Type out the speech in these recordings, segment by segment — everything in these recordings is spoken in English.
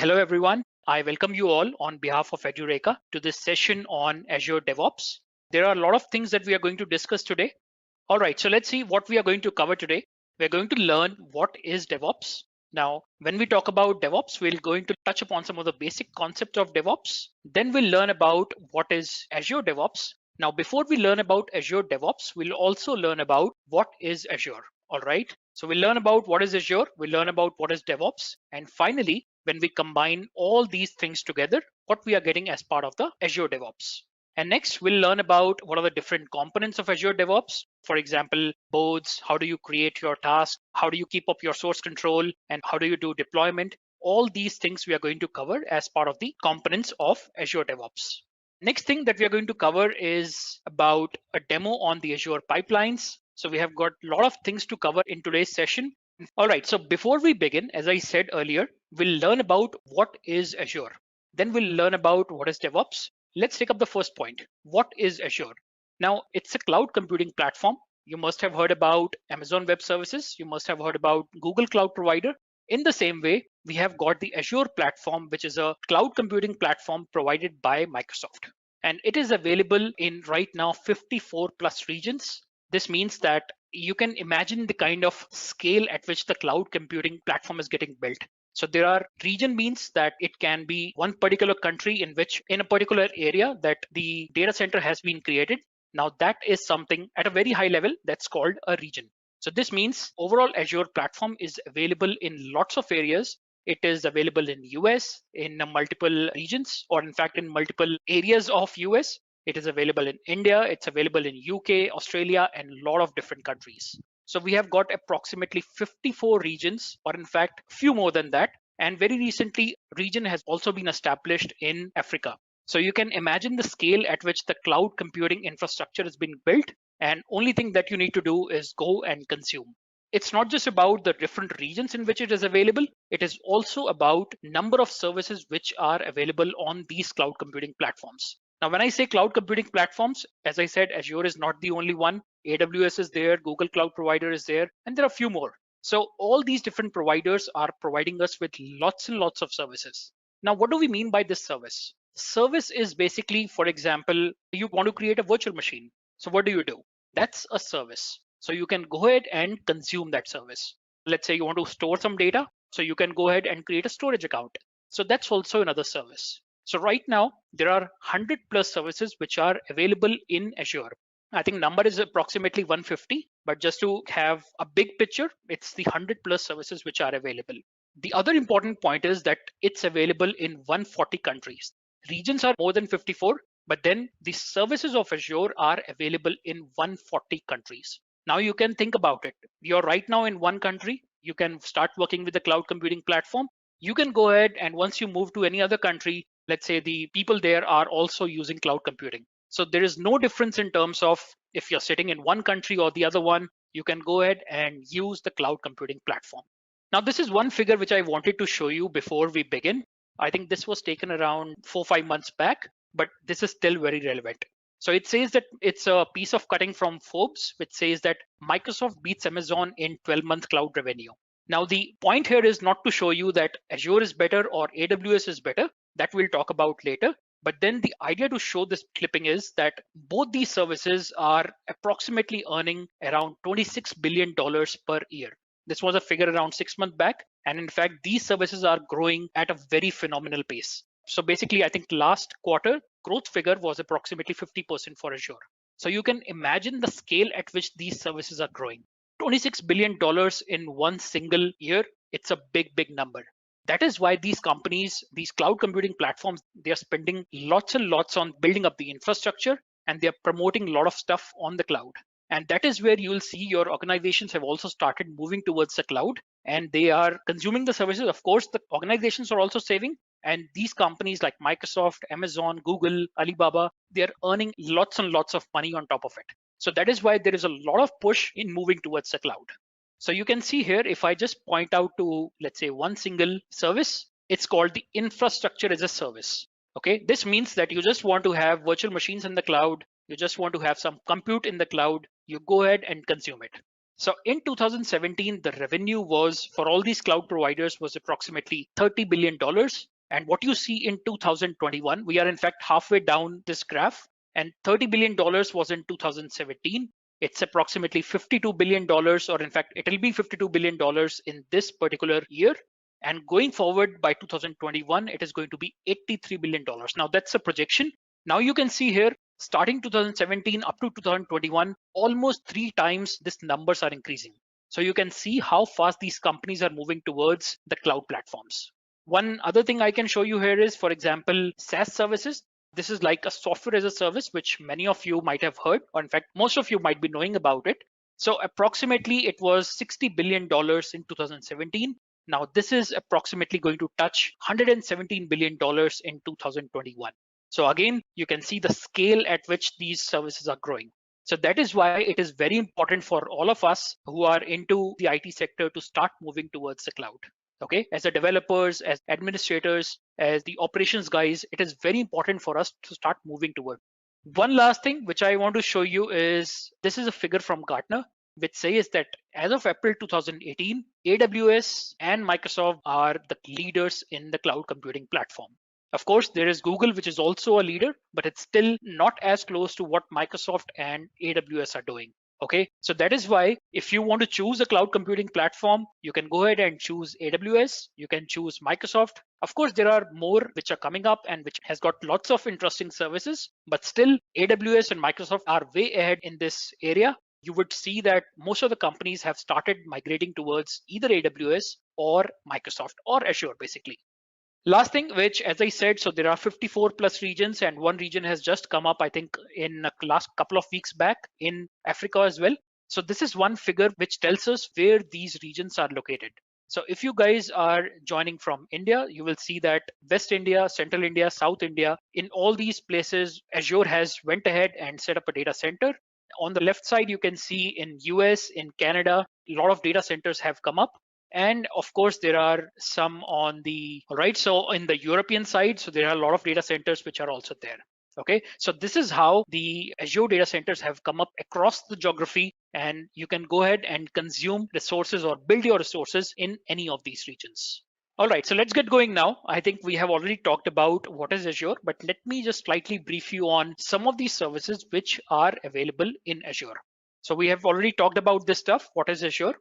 Hello, everyone. I welcome you all on behalf of Edureka to this session on Azure DevOps. There are a lot of things that we are going to discuss today. All right, so let's see what we are going to cover today. We're going to learn what is DevOps. Now, when we talk about DevOps, we're going to touch upon some of the basic concepts of DevOps. Then we'll learn about what is Azure DevOps. Now, before we learn about Azure DevOps, we'll also learn about what is Azure. All right, so we'll learn about what is Azure, we'll learn about what is DevOps, and finally, when we combine all these things together, what we are getting as part of the Azure DevOps. And next, we'll learn about what are the different components of Azure DevOps. For example, boards, how do you create your task? How do you keep up your source control? And how do you do deployment? All these things we are going to cover as part of the components of Azure DevOps. Next thing that we are going to cover is about a demo on the Azure pipelines. So we have got a lot of things to cover in today's session. All right, so before we begin, as I said earlier, we'll learn about what is Azure. Then we'll learn about what is DevOps. Let's take up the first point. What is Azure? Now, it's a cloud computing platform. You must have heard about Amazon Web Services. You must have heard about Google Cloud Provider. In the same way, we have got the Azure platform, which is a cloud computing platform provided by Microsoft. And it is available in right now 54 plus regions. This means that you can imagine the kind of scale at which the cloud computing platform is getting built. So there are region means that it can be one particular country in which in a particular area that the data center has been created. Now that is something at a very high level that's called a region. So this means overall Azure platform is available in lots of areas. It is available in US, in multiple regions, or in fact in multiple areas of US. It is available in India, it's available in UK, Australia, and a lot of different countries. So we have got approximately 54 regions, or in fact, few more than that. And very recently, region has also been established in Africa. So you can imagine the scale at which the cloud computing infrastructure is being built. And only thing that you need to do is go and consume. It's not just about the different regions in which it is available. It is also about number of services which are available on these cloud computing platforms. Now, when I say cloud computing platforms, as I said, Azure is not the only one. AWS is there, Google Cloud Provider is there, and there are a few more. So all these different providers are providing us with lots and lots of services. Now, what do we mean by this service? Service is basically, for example, you want to create a virtual machine. So what do? That's a service. So you can go ahead and consume that service. Let's say you want to store some data. So you can go ahead and create a storage account. So that's also another service. So right now, there are 100 plus services which are available in Azure. I think number is approximately 150, but just to have a big picture, it's the 100 plus services which are available. The other important point is that it's available in 140 countries. Regions are more than 54, but then the services of Azure are available in 140 countries. Now you can think about it. You're right now in one country. You can start working with the cloud computing platform. You can go ahead and once you move to any other country, let's say the people there are also using cloud computing. So there is no difference in terms of if you're sitting in one country or the other one, you can go ahead and use the cloud computing platform. Now, this is one figure which I wanted to show you before we begin. I think this was taken around 4-5 months back, but this is still very relevant. So it says that it's a piece of cutting from Forbes, which says that Microsoft beats Amazon in 12-month cloud revenue. Now, the point here is not to show you that Azure is better or AWS is better. That we'll talk about later. But then the idea to show this clipping is that both these services are approximately earning around $26 billion per year. This was a figure around 6 months back. And in fact, these services are growing at a very phenomenal pace. So basically, I think last quarter growth figure was approximately 50% for Azure. So you can imagine the scale at which these services are growing. $26 billion in one single year, it's a big, big number. That is why these companies, these cloud computing platforms, they are spending lots and lots on building up the infrastructure and they're promoting a lot of stuff on the cloud. And that is where you'll see your organizations have also started moving towards the cloud and they are consuming the services. Of course, the organizations are also saving. And these companies like Microsoft, Amazon, Google, Alibaba, they're earning lots and lots of money on top of it. So that is why there is a lot of push in moving towards the cloud. So you can see here, if I just point out to, let's say, one single service, it's called the infrastructure as a service. Okay, this means that you just want to have virtual machines in the cloud. You just want to have some compute in the cloud. You go ahead and consume it. So in 2017, the revenue was for all these cloud providers was approximately $30 billion. And what you see in 2021, we are in fact halfway down this graph, and $30 billion was in 2017. It's approximately $52 billion, or in fact, it'll be $52 billion in this particular year. And going forward by 2021, it is going to be $83 billion. Now that's a projection. Now you can see here, starting 2017 up to 2021, almost 3 times these numbers are increasing. So you can see how fast these companies are moving towards the cloud platforms. One other thing I can show you here is, for example, SaaS services. This is like a software as a service, which many of you might have heard, or in fact, most of you might be knowing about it. So approximately it was $60 billion in 2017. Now this is approximately going to touch $117 billion in 2021. So again, you can see the scale at which these services are growing. So that is why it is very important for all of us who are into the IT sector to start moving towards the cloud. Okay, as the developers, as administrators, as the operations guys, it is very important for us to start moving toward. One last thing which I want to show you is, this is a figure from Gartner, which says that as of April 2018, AWS and Microsoft are the leaders in the cloud computing platform. Of course, there is Google, which is also a leader, but it's still not as close to what Microsoft and AWS are doing. Okay, so that is why if you want to choose a cloud computing platform, you can go ahead and choose AWS, you can choose Microsoft. Of course, there are more which are coming up and which has got lots of interesting services, but still AWS and Microsoft are way ahead in this area. You would see that most of the companies have started migrating towards either AWS or Microsoft or Azure basically. Last thing, which as I said, so there are 54 plus regions, and one region has just come up, I think, in the last couple of weeks back in Africa as well. So this is one figure which tells us where these regions are located. So if you guys are joining from India, you will see that West India, Central India, South India, in all these places, Azure has went ahead and set up a data center. On the left side, you can see in US, in Canada, a lot of data centers have come up. And of course, there are some on the right. So in the European side, so there are a lot of data centers which are also there. Okay, so this is how the Azure data centers have come up across the geography, and you can go ahead and consume resources or build your resources in any of these regions. All right, so let's get going now. I think we have already talked about what is Azure, but let me just slightly brief you on some of these services which are available in Azure. So we have already talked about this stuff. What is Azure?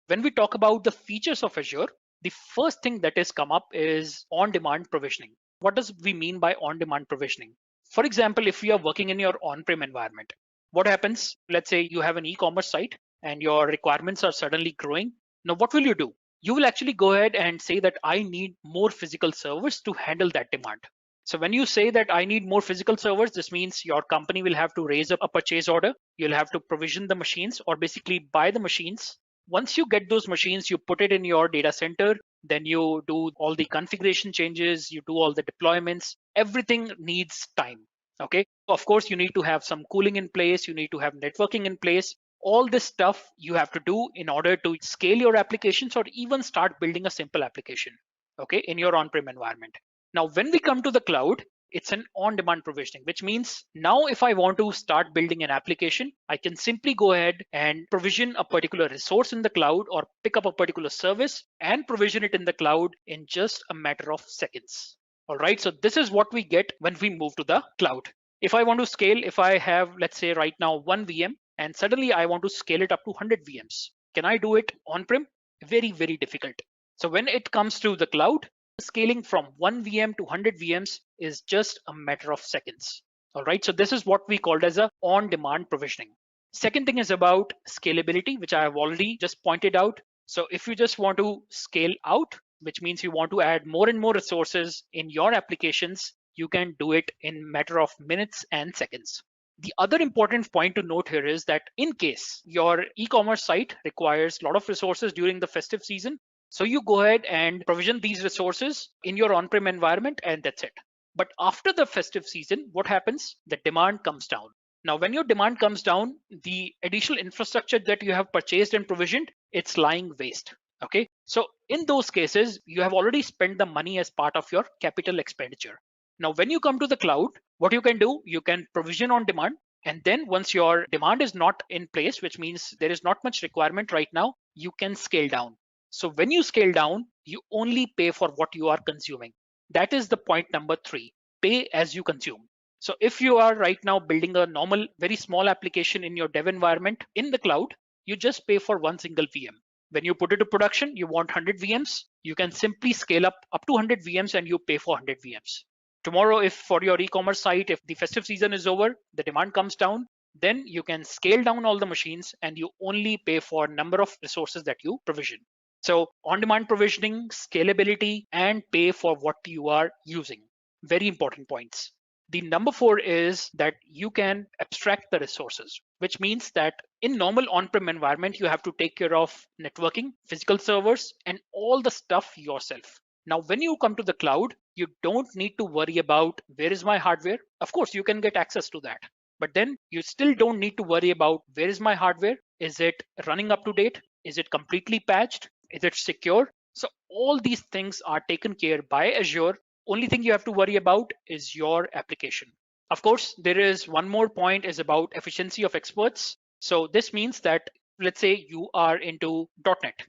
When we talk about the features of Azure, the first thing that has come up is on-demand provisioning. What does we mean by on-demand provisioning? For example, if you are working in your on-prem environment, what happens? Let's say you have an e-commerce site and your requirements are suddenly growing. Now, what will you do? You will actually go ahead and say that I need more physical servers to handle that demand. So when you say that I need more physical servers, this means your company will have to raise up a purchase order. You'll have to provision the machines or basically buy the machines. Once you get those machines, you put it in your data center, then you do all the configuration changes, you do all the deployments, everything needs time. Okay. Of course, you need to have some cooling in place, you need to have networking in place. All this stuff you have to do in order to scale your applications or even start building a simple application, okay, in your on-prem environment. Now, when we come to the cloud, it's an on-demand provisioning, which means now if I want to start building an application, I can simply go ahead and provision a particular resource in the cloud or pick up a particular service and provision it in the cloud in just a matter of seconds. All right, so this is what we get when we move to the cloud. If I want to scale, if I have, let's say right now 1 VM and suddenly I want to scale it up to 100 VMs, can I do it on-prem? Very, very difficult. So when it comes to the cloud, scaling from 1 VM to 100 VMs is just a matter of seconds. All right, so this is what we called as a on-demand provisioning. Second thing is about scalability, which I have already just pointed out. So if you just want to scale out, which means you want to add more and more resources in your applications, you can do it in matter of minutes and seconds. The other important point to note here is that in case your e-commerce site requires a lot of resources during the festive season, so you go ahead and provision these resources in your on-prem environment and that's it. But after the festive season, what happens? The demand comes down. Now, when your demand comes down, the additional infrastructure that you have purchased and provisioned, it's lying waste. Okay. So in those cases, you have already spent the money as part of your capital expenditure. Now, when you come to the cloud, what you can do, you can provision on demand And then once your demand is not in place, which means there is not much requirement right now, you can scale down. So when you scale down, you only pay for what you are consuming. That is the point number 3, pay as you consume. So if you are right now building a normal, very small application in your dev environment in the cloud, you just pay for one single VM. When you put it to production, you want 100 VMs, you can simply scale up to 100 VMs and you pay for 100 VMs. Tomorrow, if for your e-commerce site, if the festive season is over, the demand comes down, then you can scale down all the machines and you only pay for number of resources that you provision. So on-demand provisioning, scalability, and pay for what you are using. Very important points. The number 4 is that you can abstract the resources, which means that in normal on-prem environment, you have to take care of networking, physical servers, and all the stuff yourself. Now, when you come to the cloud, you don't need to worry about where is my hardware. Of course, you can get access to that. But then you still don't need to worry about where is my hardware? Is it running up to date? Is it completely patched? Is it secure? So all these things are taken care by Azure. Only thing you have to worry about is your application. Of course, there is one more point is about efficiency of experts. So this means that let's say you are into .NET,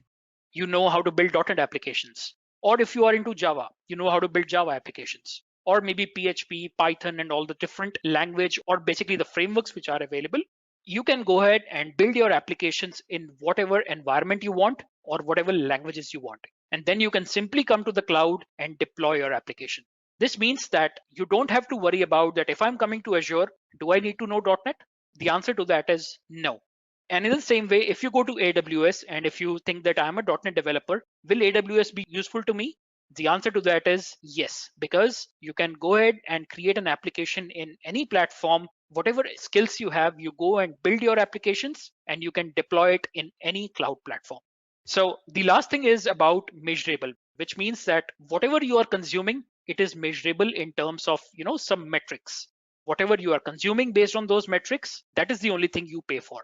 you know how to build .NET applications. Or if you are into Java, you know how to build Java applications. Or maybe PHP, Python, and all the different language or basically the frameworks which are available. You can go ahead and build your applications in whatever environment you want or whatever languages you want. And then you can simply come to the cloud and deploy your application. This means that you don't have to worry about that if I'm coming to Azure, do I need to know .NET? The answer to that is no. And in the same way, if you go to AWS and if you think that I'm a .NET developer, will AWS be useful to me? The answer to that is yes, because you can go ahead and create an application in any platform. Whatever skills you have, you go and build your applications and you can deploy it in any cloud platform. So the last thing is about measurable, which means that whatever you are consuming, it is measurable in terms of some metrics. Whatever you are consuming based on those metrics, that is the only thing you pay for.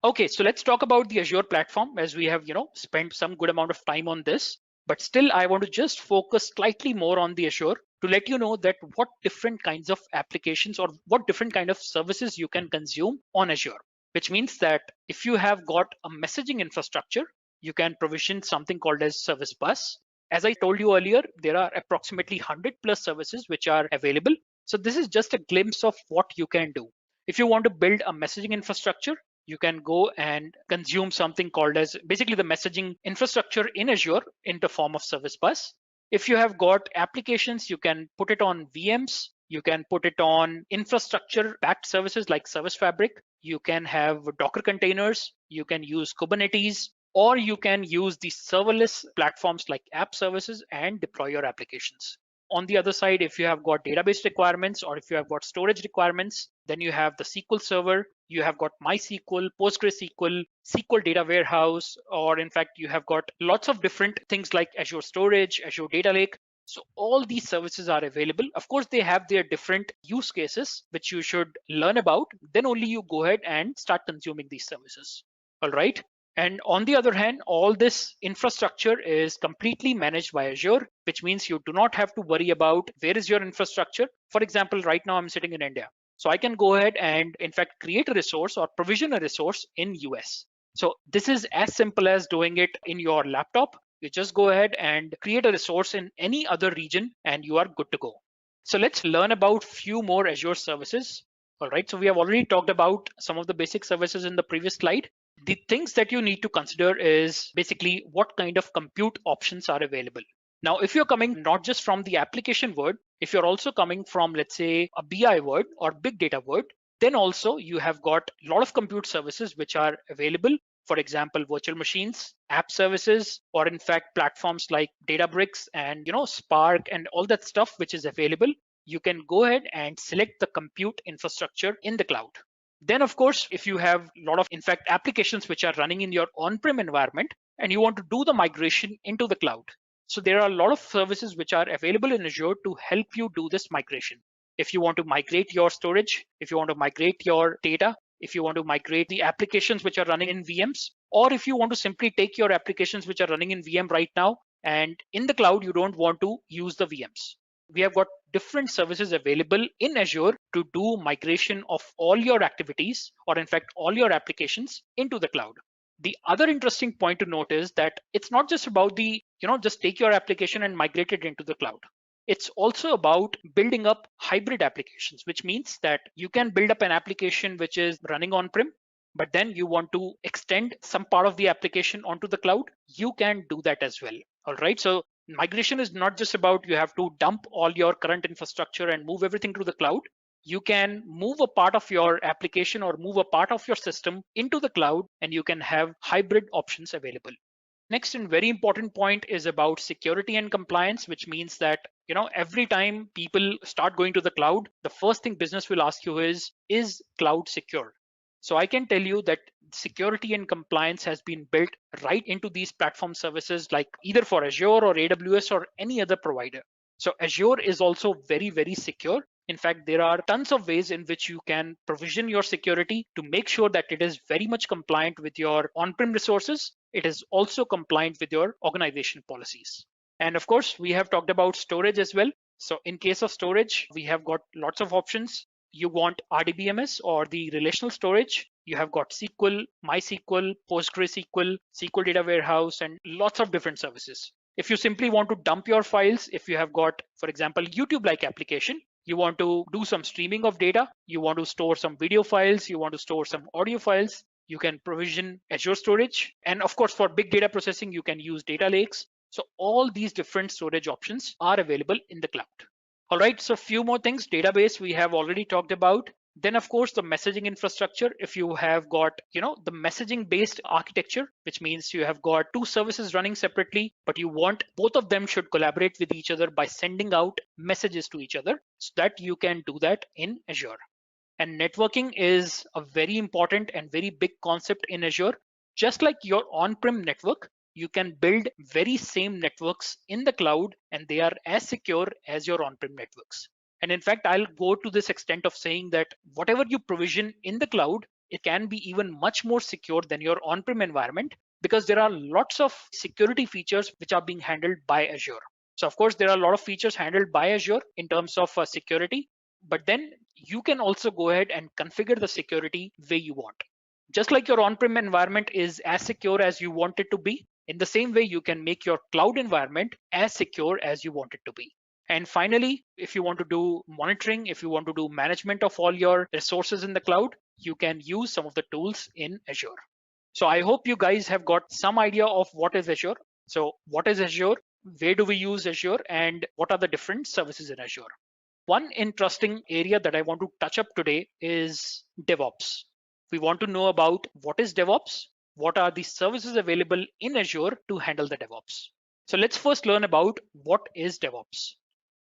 Okay, so let's talk about the Azure platform as we have spent some good amount of time on this. But still, I want to just focus slightly more on the Azure to let you know that what different kinds of applications or what different kind of services you can consume on Azure. Which means that if you have got a messaging infrastructure, you can provision something called as Service Bus. As I told you earlier, there are approximately 100 plus services which are available. So this is just a glimpse of what you can do. If you want to build a messaging infrastructure, you can go and consume something called as basically the messaging infrastructure in Azure in the form of Service Bus. If you have got applications, you can put it on VMs. You can put it on infrastructure backed services like Service Fabric. You can have Docker containers. You can use Kubernetes, or you can use the serverless platforms like app services and deploy your applications. On the other side, if you have got database requirements or if you have got storage requirements, then you have the SQL Server, you have got MySQL, PostgreSQL, SQL Data Warehouse, or in fact, you have got lots of different things like Azure Storage, Azure Data Lake. So all these services are available. Of course, they have their different use cases, which you should learn about. Then only you go ahead and start consuming these services. All right. And on the other hand, all this infrastructure is completely managed by Azure, which means you do not have to worry about where is your infrastructure. For example, right now I'm sitting in India. So I can go ahead and in fact create a resource or provision a resource in US. So this is as simple as doing it in your laptop. You just go ahead and create a resource in any other region and you are good to go. So let's learn about few more Azure services. All right, so we have already talked about some of the basic services in the previous slide. The things that you need to consider is basically what kind of compute options are available. Now, if you're coming not just from the application world, if you're also coming from, let's say, a BI world or big data world, then also you have got a lot of compute services which are available. For example, virtual machines, app services, or in fact, platforms like Databricks and Spark and all that stuff which is available. You can go ahead and select the compute infrastructure in the cloud. Then, of course, if you have a lot of, in fact, applications which are running in your on-prem environment and you want to do the migration into the cloud. So there are a lot of services which are available in Azure to help you do this migration. If you want to migrate your storage, if you want to migrate your data, if you want to migrate the applications which are running in VMs, or if you want to simply take your applications which are running in VM right now and in the cloud, you don't want to use the VMs. We have got different services available in Azure to do migration of all your activities, or in fact, all your applications into the cloud. The other interesting point to note is that it's not just about just take your application and migrate it into the cloud. It's also about building up hybrid applications, which means that you can build up an application which is running on-prem, but then you want to extend some part of the application onto the cloud. You can do that as well. All right. So migration is not just about you have to dump all your current infrastructure and move everything to the cloud. You can move a part of your application or move a part of your system into the cloud, and you can have hybrid options available. Next and very important point is about security and compliance, which means that every time people start going to the cloud, the first thing business will ask you is cloud secure? So I can tell you that security and compliance has been built right into these platform services, like either for Azure or AWS or any other provider. So Azure is also very, very secure. In fact, there are tons of ways in which you can provision your security to make sure that it is very much compliant with your on-prem resources. It is also compliant with your organization policies. And of course, we have talked about storage as well. So in case of storage, we have got lots of options. You want RDBMS or the relational storage. You have got SQL, MySQL, PostgreSQL, SQL Data Warehouse, and lots of different services. If you simply want to dump your files, if you have got, for example, YouTube-like application, you want to do some streaming of data, you want to store some video files, you want to store some audio files, you can provision Azure storage. And of course, for big data processing, you can use data lakes. So all these different storage options are available in the cloud. All right, so a few more things. Database we have already talked about. Then of course the messaging infrastructure, if you have got the messaging based architecture, which means you have got two services running separately, but you want both of them should collaborate with each other by sending out messages to each other, so that you can do that in Azure. And networking is a very important and very big concept in Azure. Just like your on-prem network, you can build very same networks in the cloud, and they are as secure as your on-prem networks. And in fact, I'll go to this extent of saying that whatever you provision in the cloud, it can be even much more secure than your on-prem environment, because there are lots of security features which are being handled by Azure. So of course, there are a lot of features handled by Azure in terms of security, but then you can also go ahead and configure the security way you want. Just like your on-prem environment is as secure as you want it to be, in the same way, you can make your cloud environment as secure as you want it to be. And finally, if you want to do monitoring, if you want to do management of all your resources in the cloud, you can use some of the tools in Azure. So I hope you guys have got some idea of what is Azure. So what is Azure? Where do we use Azure? And what are the different services in Azure? One interesting area that I want to touch up today is DevOps. We want to know about what is DevOps, what are the services available in Azure to handle the DevOps. So let's first learn about what is DevOps.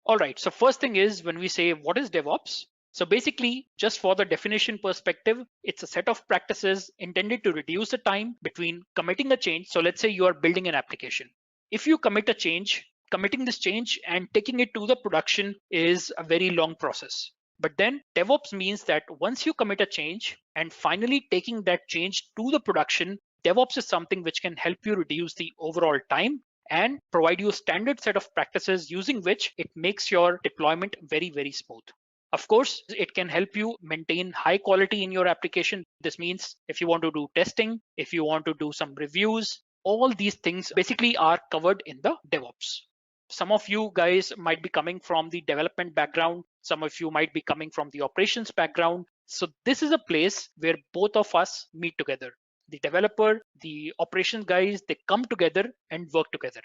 All right, so first thing is when we say what is DevOps, so basically just for the definition perspective, it's a set of practices intended to reduce the time between committing a change. So let's say you are building an application. If you commit a change, committing this change and taking it to the production is a very long process. But then DevOps means that once you commit a change and finally taking that change to the production, DevOps is something which can help you reduce the overall time and provide you a standard set of practices using which it makes your deployment very, very smooth. Of course, it can help you maintain high quality in your application. This means if you want to do testing, if you want to do some reviews, all these things basically are covered in the DevOps. Some of you guys might be coming from the development background. Some of you might be coming from the operations background. So this is a place where both of us meet together. The developer, the operations guys, they come together and work together.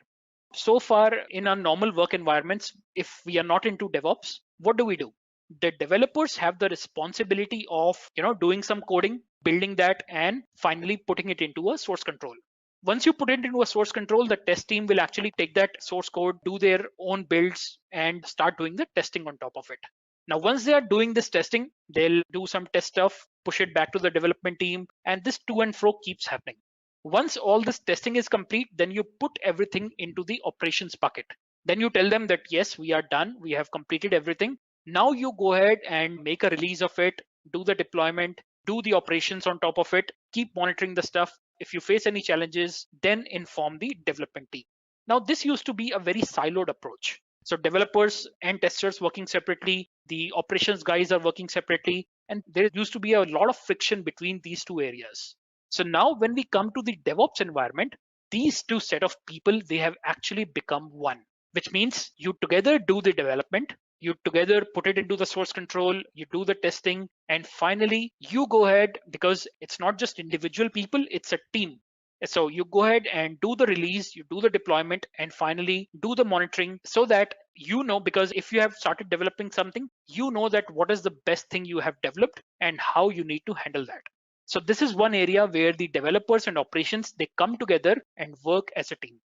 So far in our normal work environments, if we are not into DevOps, what do? The developers have the responsibility of doing some coding, building that, and finally putting it into a source control. Once you put it into a source control, the test team will actually take that source code, do their own builds, and start doing the testing on top of it. Now, once they are doing this testing, they'll do some test stuff, push it back to the development team, and this to and fro keeps happening. Once all this testing is complete, then you put everything into the operations bucket. Then you tell them that, yes, we are done. We have completed everything. Now you go ahead and make a release of it, do the deployment, do the operations on top of it, keep monitoring the stuff. If you face any challenges, then inform the development team. Now, this used to be a very siloed approach. So developers and testers working separately, the operations guys are working separately, and there used to be a lot of friction between these two areas. So now when we come to the DevOps environment, these two set of people, they have actually become one, which means you together do the development, you together put it into the source control, you do the testing, and finally you go ahead, because it's not just individual people, it's a team. So you go ahead and do the release, you do the deployment, and finally do the monitoring, so that you know, because if you have started developing something, you know that what is the best thing you have developed and how you need to handle that. So this is one area where the developers and operations, they come together and work as a team.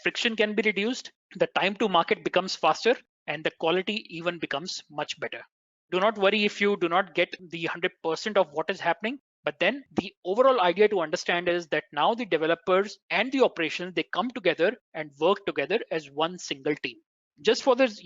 Friction can be reduced, the time to market becomes faster, and the quality even becomes much better. Do not worry if you do not get the 100% of what is happening, but then the overall idea to understand is that now the developers and the operations, they come together and work together as one single team. Just for this,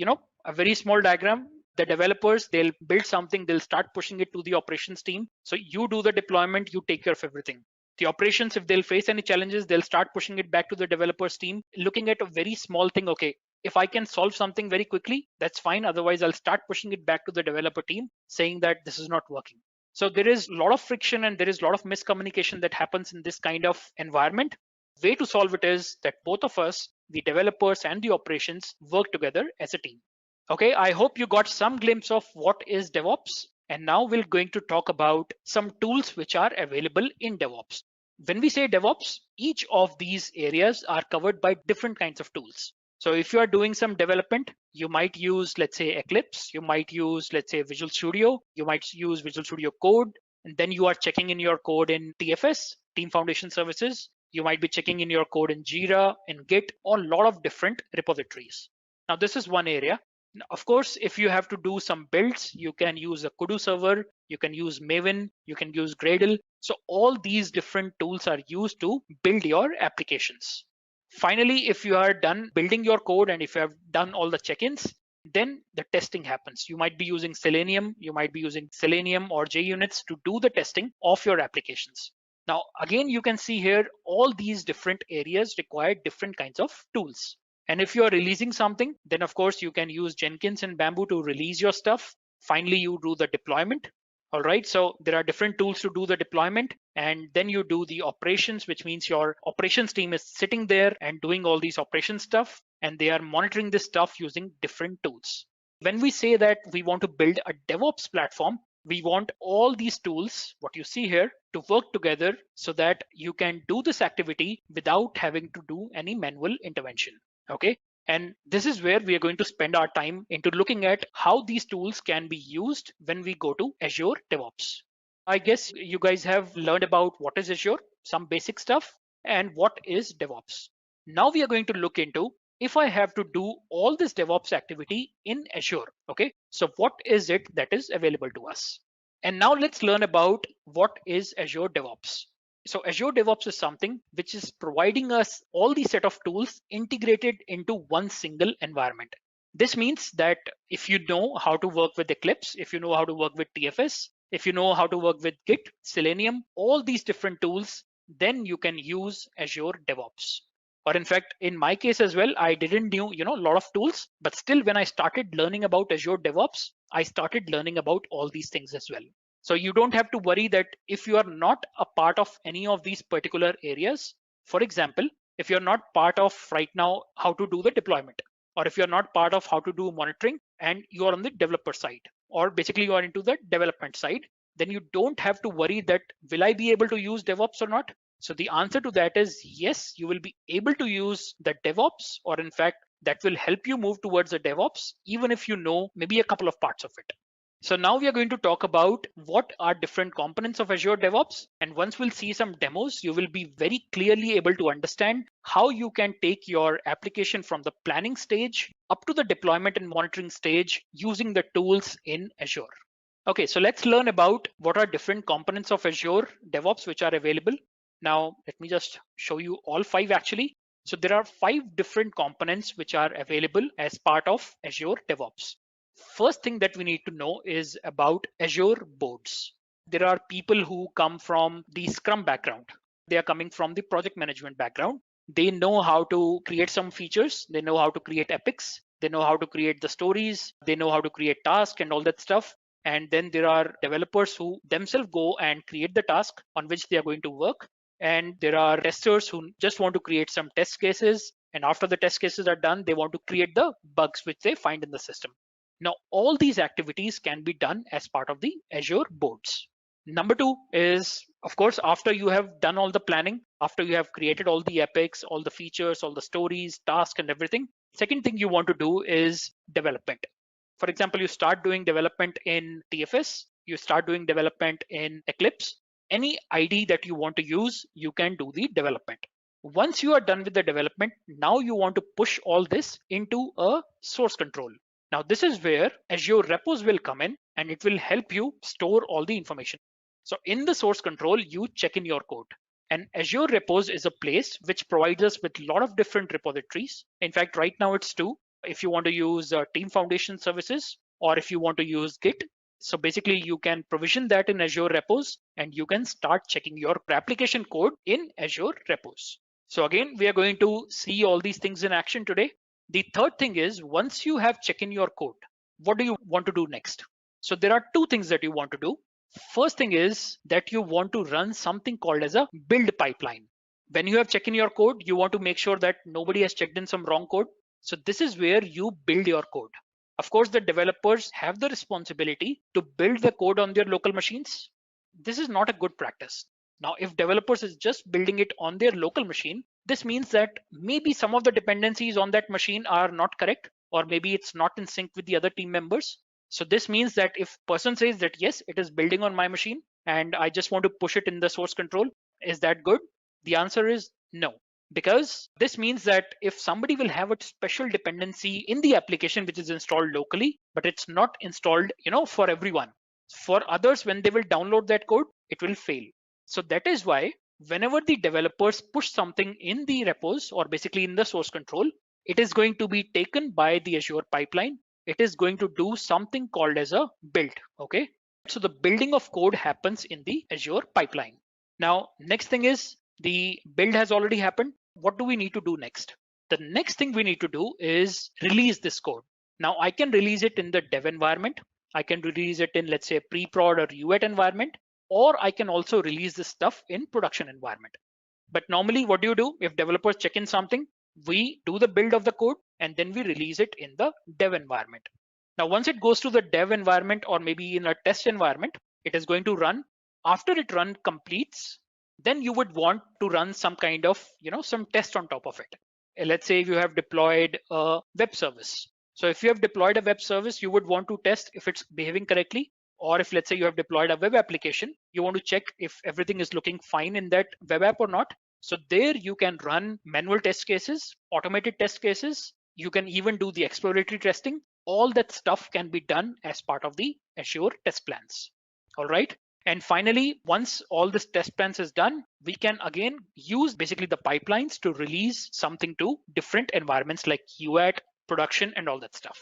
a very small diagram, the developers, they'll build something, they'll start pushing it to the operations team. So you do the deployment, you take care of everything. The operations, if they'll face any challenges, they'll start pushing it back to the developers team, looking at a very small thing. Okay, if I can solve something very quickly, that's fine. Otherwise, I'll start pushing it back to the developer team, saying that this is not working. So there is a lot of friction and there is a lot of miscommunication that happens in this kind of environment. Way to solve it is that both of us, the developers and the operations, work together as a team. Okay, I hope you got some glimpse of what is DevOps. And now we're going to talk about some tools which are available in DevOps. When we say DevOps, each of these areas are covered by different kinds of tools. So if you are doing some development, you might use, let's say, Eclipse, you might use, let's say, Visual Studio, you might use Visual Studio Code, and then you are checking in your code in TFS, Team Foundation Services. You might be checking in your code in Jira, in Git, or a lot of different repositories. Now, this is one area. Of course, if you have to do some builds, you can use a Kudu server, you can use Maven, you can use Gradle. So all these different tools are used to build your applications. Finally, if you are done building your code and if you have done all the check-ins, then the testing happens. You might be using Selenium, or JUnits to do the testing of your applications. Now, again, you can see here all these different areas require different kinds of tools. And if you're releasing something, then of course you can use Jenkins and Bamboo to release your stuff. Finally, you do the deployment. All right, so there are different tools to do the deployment, and then you do the operations, which means your operations team is sitting there and doing all these operation stuff, and they are monitoring this stuff using different tools. When we say that we want to build a DevOps platform, we want all these tools, what you see here, to work together so that you can do this activity without having to do any manual intervention. Okay, and this is where we are going to spend our time into looking at how these tools can be used when we go to Azure DevOps. I guess you guys have learned about what is Azure, some basic stuff, and what is DevOps. Now we are going to look into, if I have to do all this DevOps activity in Azure, okay, so what is it that is available to us? And now let's learn about what is Azure DevOps. So Azure DevOps is something which is providing us all the set of tools integrated into one single environment. This means that if you know how to work with Eclipse, if you know how to work with TFS, if you know how to work with Git, Selenium, all these different tools, then you can use Azure DevOps. Or in fact, in my case as well, I didn't know, a lot of tools, but still when I started learning about Azure DevOps, I started learning about all these things as well. So you don't have to worry that if you are not a part of any of these particular areas, for example, if you're not part of right now how to do the deployment, or if you're not part of how to do monitoring and you are on the developer side, or basically you are into the development side, then you don't have to worry that will I be able to use DevOps or not? So the answer to that is yes, you will be able to use the DevOps, or in fact, that will help you move towards the DevOps, even if you know maybe a couple of parts of it. So now we are going to talk about what are different components of Azure DevOps. And once we'll see some demos, you will be very clearly able to understand how you can take your application from the planning stage up to the deployment and monitoring stage using the tools in Azure. Okay, so let's learn about what are different components of Azure DevOps which are available. Now, let me just show you all 5 actually. So there are 5 different components which are available as part of Azure DevOps. First thing that we need to know is about Azure Boards. There are people who come from the Scrum background. They are coming from the project management background. They know how to create some features. They know how to create epics. they know how to create the stories, they know how to create tasks and all that stuff. And then there are developers who themselves go and create the task on which they are going to work. And there are testers who just want to create some test cases. And after the test cases are done, they want to create the bugs which they find in the system. Now, all these activities can be done as part of the Azure Boards. Number two is, of course, after you have done all the planning, after you have created all the epics, all the features, all the stories, tasks, and everything, second thing you want to do is development. For example, you start doing development in TFS, you start doing development in Eclipse. Any ID that you want to use, you can do the development. Once you are done with the development, now you want to push all this into a source control. Now, this is where Azure Repos will come in and it will help you store all the information. So in the source control, you check in your code. And Azure Repos is a place which provides us with a lot of different repositories. In fact, right now it's two. If you want to use Team Foundation services, or if you want to use Git. So basically you can provision that in Azure Repos and you can start checking your application code in Azure Repos. So again, we are going to see all these things in action today. The third thing is, once you have checked in your code, what do you want to do next? So there are two things that you want to do. First thing is that you want to run something called as a build pipeline. When you have checked in your code, you want to make sure that nobody has checked in some wrong code. So this is where you build your code. Of course, the developers have the responsibility to build the code on their local machines. This is not a good practice. Now, if developers is just building it on their local machine, this means that maybe some of the dependencies on that machine are not correct, or maybe it's not in sync with the other team members. So this means that if person says that, yes, it is building on my machine and I just want to push it in the source control, is that good? The answer is no. Because this means that if somebody will have a special dependency in the application which is installed locally, but it's not installed, for everyone. For others, when they will download that code, it will fail. So that is why whenever the developers push something in the repos or basically in the source control, it is going to be taken by the Azure pipeline. It is going to do something called as a build. Okay. So the building of code happens in the Azure pipeline. Now, next thing is the build has already happened. What do we need to do next? The next thing we need to do is release this code. Now I can release it in the dev environment. I can release it in, let's say, pre-prod or UAT environment, or I can also release this stuff in production environment. But normally what do? If developers check in something, we do the build of the code and then we release it in the dev environment. Now, once it goes to the dev environment or maybe in a test environment, it is going to run. After it run completes, then you would want to run some kind of, some test on top of it. Let's say if you have deployed a web service. So if you have deployed a web service, you would want to test if it's behaving correctly. Or if, let's say, you have deployed a web application, you want to check if everything is looking fine in that web app or not. So there you can run manual test cases, automated test cases. You can even do the exploratory testing. All that stuff can be done as part of the Azure test plans. All right. And finally, once all this test plans is done, we can again use basically the pipelines to release something to different environments like UAT, production, and all that stuff.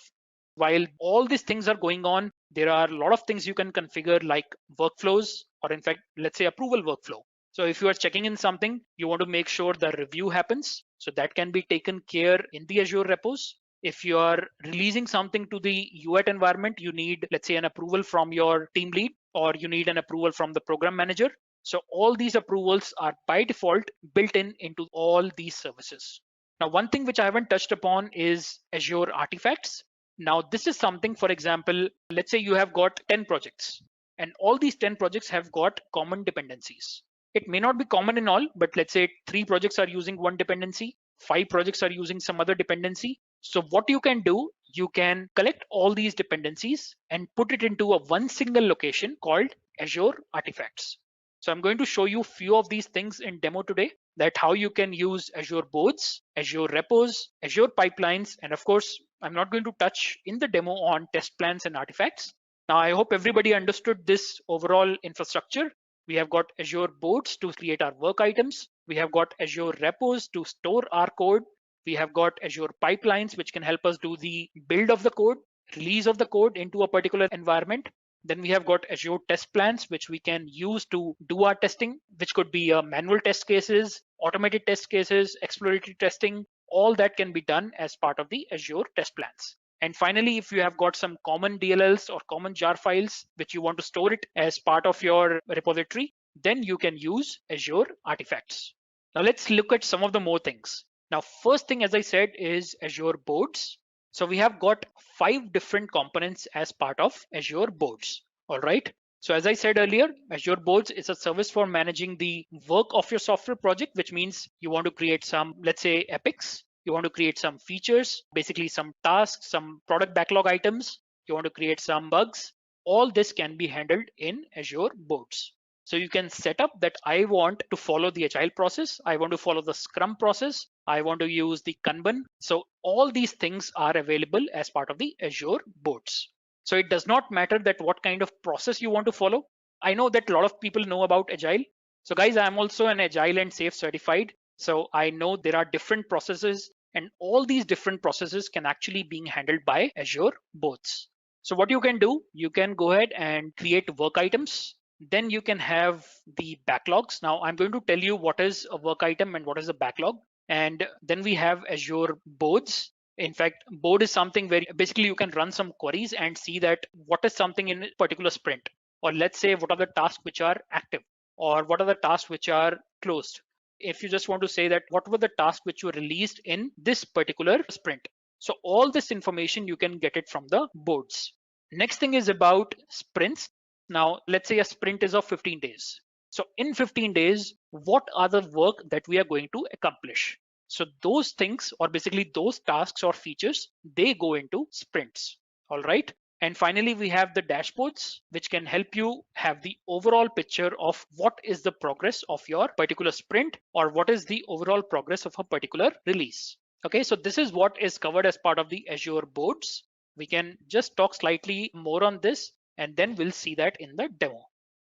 While all these things are going on, there are a lot of things you can configure like workflows, or in fact, let's say approval workflow. So if you are checking in something, you want to make sure the review happens. So that can be taken care in the Azure repos. If you are releasing something to the UAT environment, you need, let's say, an approval from your team lead, or you need an approval from the program manager. So all these approvals are by default built into all these services. Now, one thing which I haven't touched upon is Azure artifacts. Now, this is something, for example, let's say you have got 10 projects and all these 10 projects have got common dependencies. It may not be common in all, but let's say 3 projects are using one dependency, 5 projects are using some other dependency. So what you can do, you can collect all these dependencies and put it into a one single location called Azure artifacts. So I'm going to show you a few of these things in demo today, that how you can use Azure Boards, Azure Repos, Azure Pipelines, and of course, I'm not going to touch in the demo on test plans and artifacts. Now, I hope everybody understood this overall infrastructure. We have got Azure Boards to create our work items. We have got Azure Repos to store our code. We have got Azure Pipelines, which can help us do the build of the code, release of the code into a particular environment. Then we have got Azure test plans, which we can use to do our testing, which could be manual test cases, automated test cases, exploratory testing, all that can be done as part of the Azure test plans. And finally, if you have got some common DLLs or common jar files which you want to store it as part of your repository, then you can use Azure artifacts. Now let's look at some of the more things. Now, first thing, as I said, is Azure Boards. So we have got 5 different components as part of Azure Boards. All right. So as I said earlier, Azure Boards is a service for managing the work of your software project, which means you want to create some, let's say, epics. You want to create some features, basically some tasks, some product backlog items. You want to create some bugs. All this can be handled in Azure Boards. So you can set up that I want to follow the agile process. I want to follow the Scrum process. I want to use the Kanban. So all these things are available as part of the Azure Boards. So it does not matter that what kind of process you want to follow. I know that a lot of people know about agile. So guys, I'm also an agile and safe certified. So I know there are different processes, and all these different processes can actually be handled by Azure Boards. So what you can do, you can go ahead and create work items. Then you can have the backlogs. Now I'm going to tell you what is a work item and what is a backlog. And then we have Azure Boards. In fact, board is something where basically you can run some queries and see that what is something in a particular sprint, or let's say what are the tasks which are active, or what are the tasks which are closed. If you just want to say that what were the tasks which were released in this particular sprint. So all this information you can get it from the boards. Next thing is about sprints. Now let's say a sprint is of 15 days. So in 15 days, what are the work that we are going to accomplish? So those things, or basically those tasks or features, they go into sprints. All right. And finally, we have the dashboards, which can help you have the overall picture of what is the progress of your particular sprint, or what is the overall progress of a particular release. Okay, so this is what is covered as part of the Azure Boards. We can just talk slightly more on this, and then we'll see that in the demo.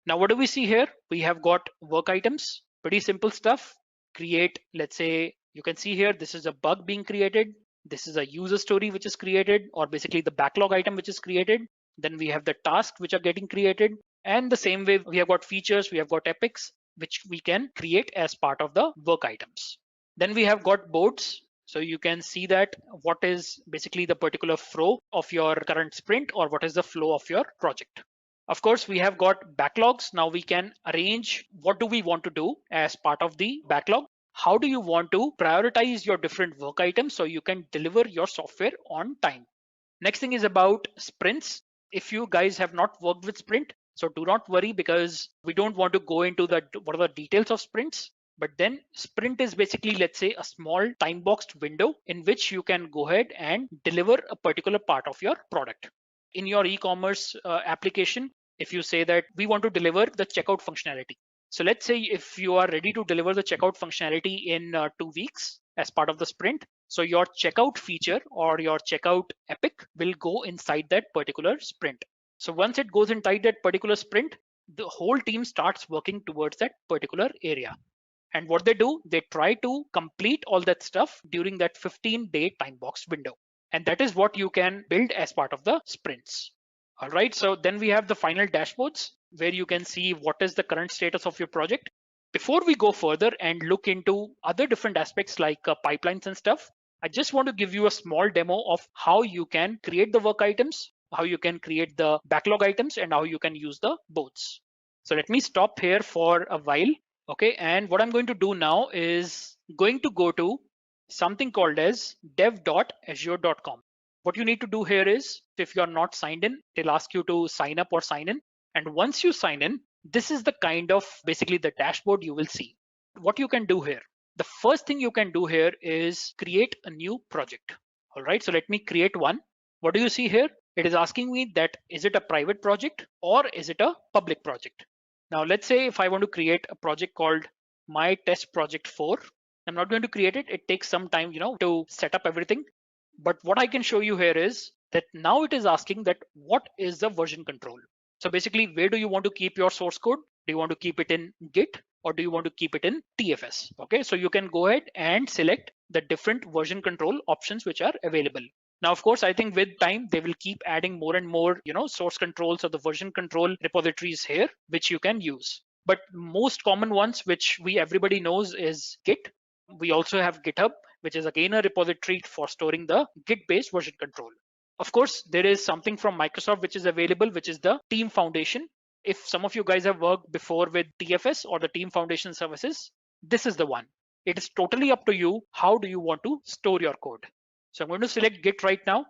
Now, what do we see here? We have got work items, pretty simple stuff. Create, let's say, you can see here, this is a bug being created. This is a user story which is created, or basically the backlog item which is created. Then we have the tasks which are getting created. And the same way, we have got features, we have got epics, which we can create as part of the work items. Then we have got boards. So you can see that what is basically the particular flow of your current sprint, or what is the flow of your project. Of course, we have got backlogs. Now we can arrange what do we want to do as part of the backlog. How do you want to prioritize your different work items so you can deliver your software on time? Next thing is about sprints. If you guys have not worked with sprint, so do not worry, because we don't want to go into the what are the details of sprints. But then sprint is basically, let's say, a small time boxed window in which you can go ahead and deliver a particular part of your product. In your e-commerce application, if you say that we want to deliver the checkout functionality. So let's say if you are ready to deliver the checkout functionality in 2 weeks as part of the sprint, so your checkout feature or your checkout epic will go inside that particular sprint. So once it goes inside that particular sprint, the whole team starts working towards that particular area. And what they do, they try to complete all that stuff during that 15-day time box window. And that is what you can build as part of the sprints. All right, so then we have the final dashboards where you can see what is the current status of your project. Before we go further and look into other different aspects like pipelines and stuff, I just want to give you a small demo of how you can create the work items, how you can create the backlog items, and how you can use the boards. So let me stop here for a while. Okay, and what I'm going to do now is going to go to something called as dev.azure.com. What you need to do here is, if you're not signed in, it'll ask you to sign up or sign in. And once you sign in, this is the kind of basically the dashboard you will see. What you can do here, the first thing you can do here is create a new project. All right, so let me create one. What do you see here? It is asking me that is it a private project or is it a public project? Now let's say if I want to create a project called my test project 4, I'm not going to create it. It takes some time, to set up everything. But what I can show you here is that now it is asking that what is the version control? So basically, where do you want to keep your source code? Do you want to keep it in Git or do you want to keep it in TFS? Okay, so you can go ahead and select the different version control options which are available. Now, of course, I think with time, they will keep adding more and more, source controls or the version control repositories here, which you can use. But most common ones, which everybody knows, is Git. We also have GitHub, which is again a repository for storing the Git-based version control. Of course, there is something from Microsoft which is available, which is the Team Foundation. If some of you guys have worked before with TFS or the Team Foundation services, this is the one. It is totally up to you. How do you want to store your code? So I'm going to select Git right now.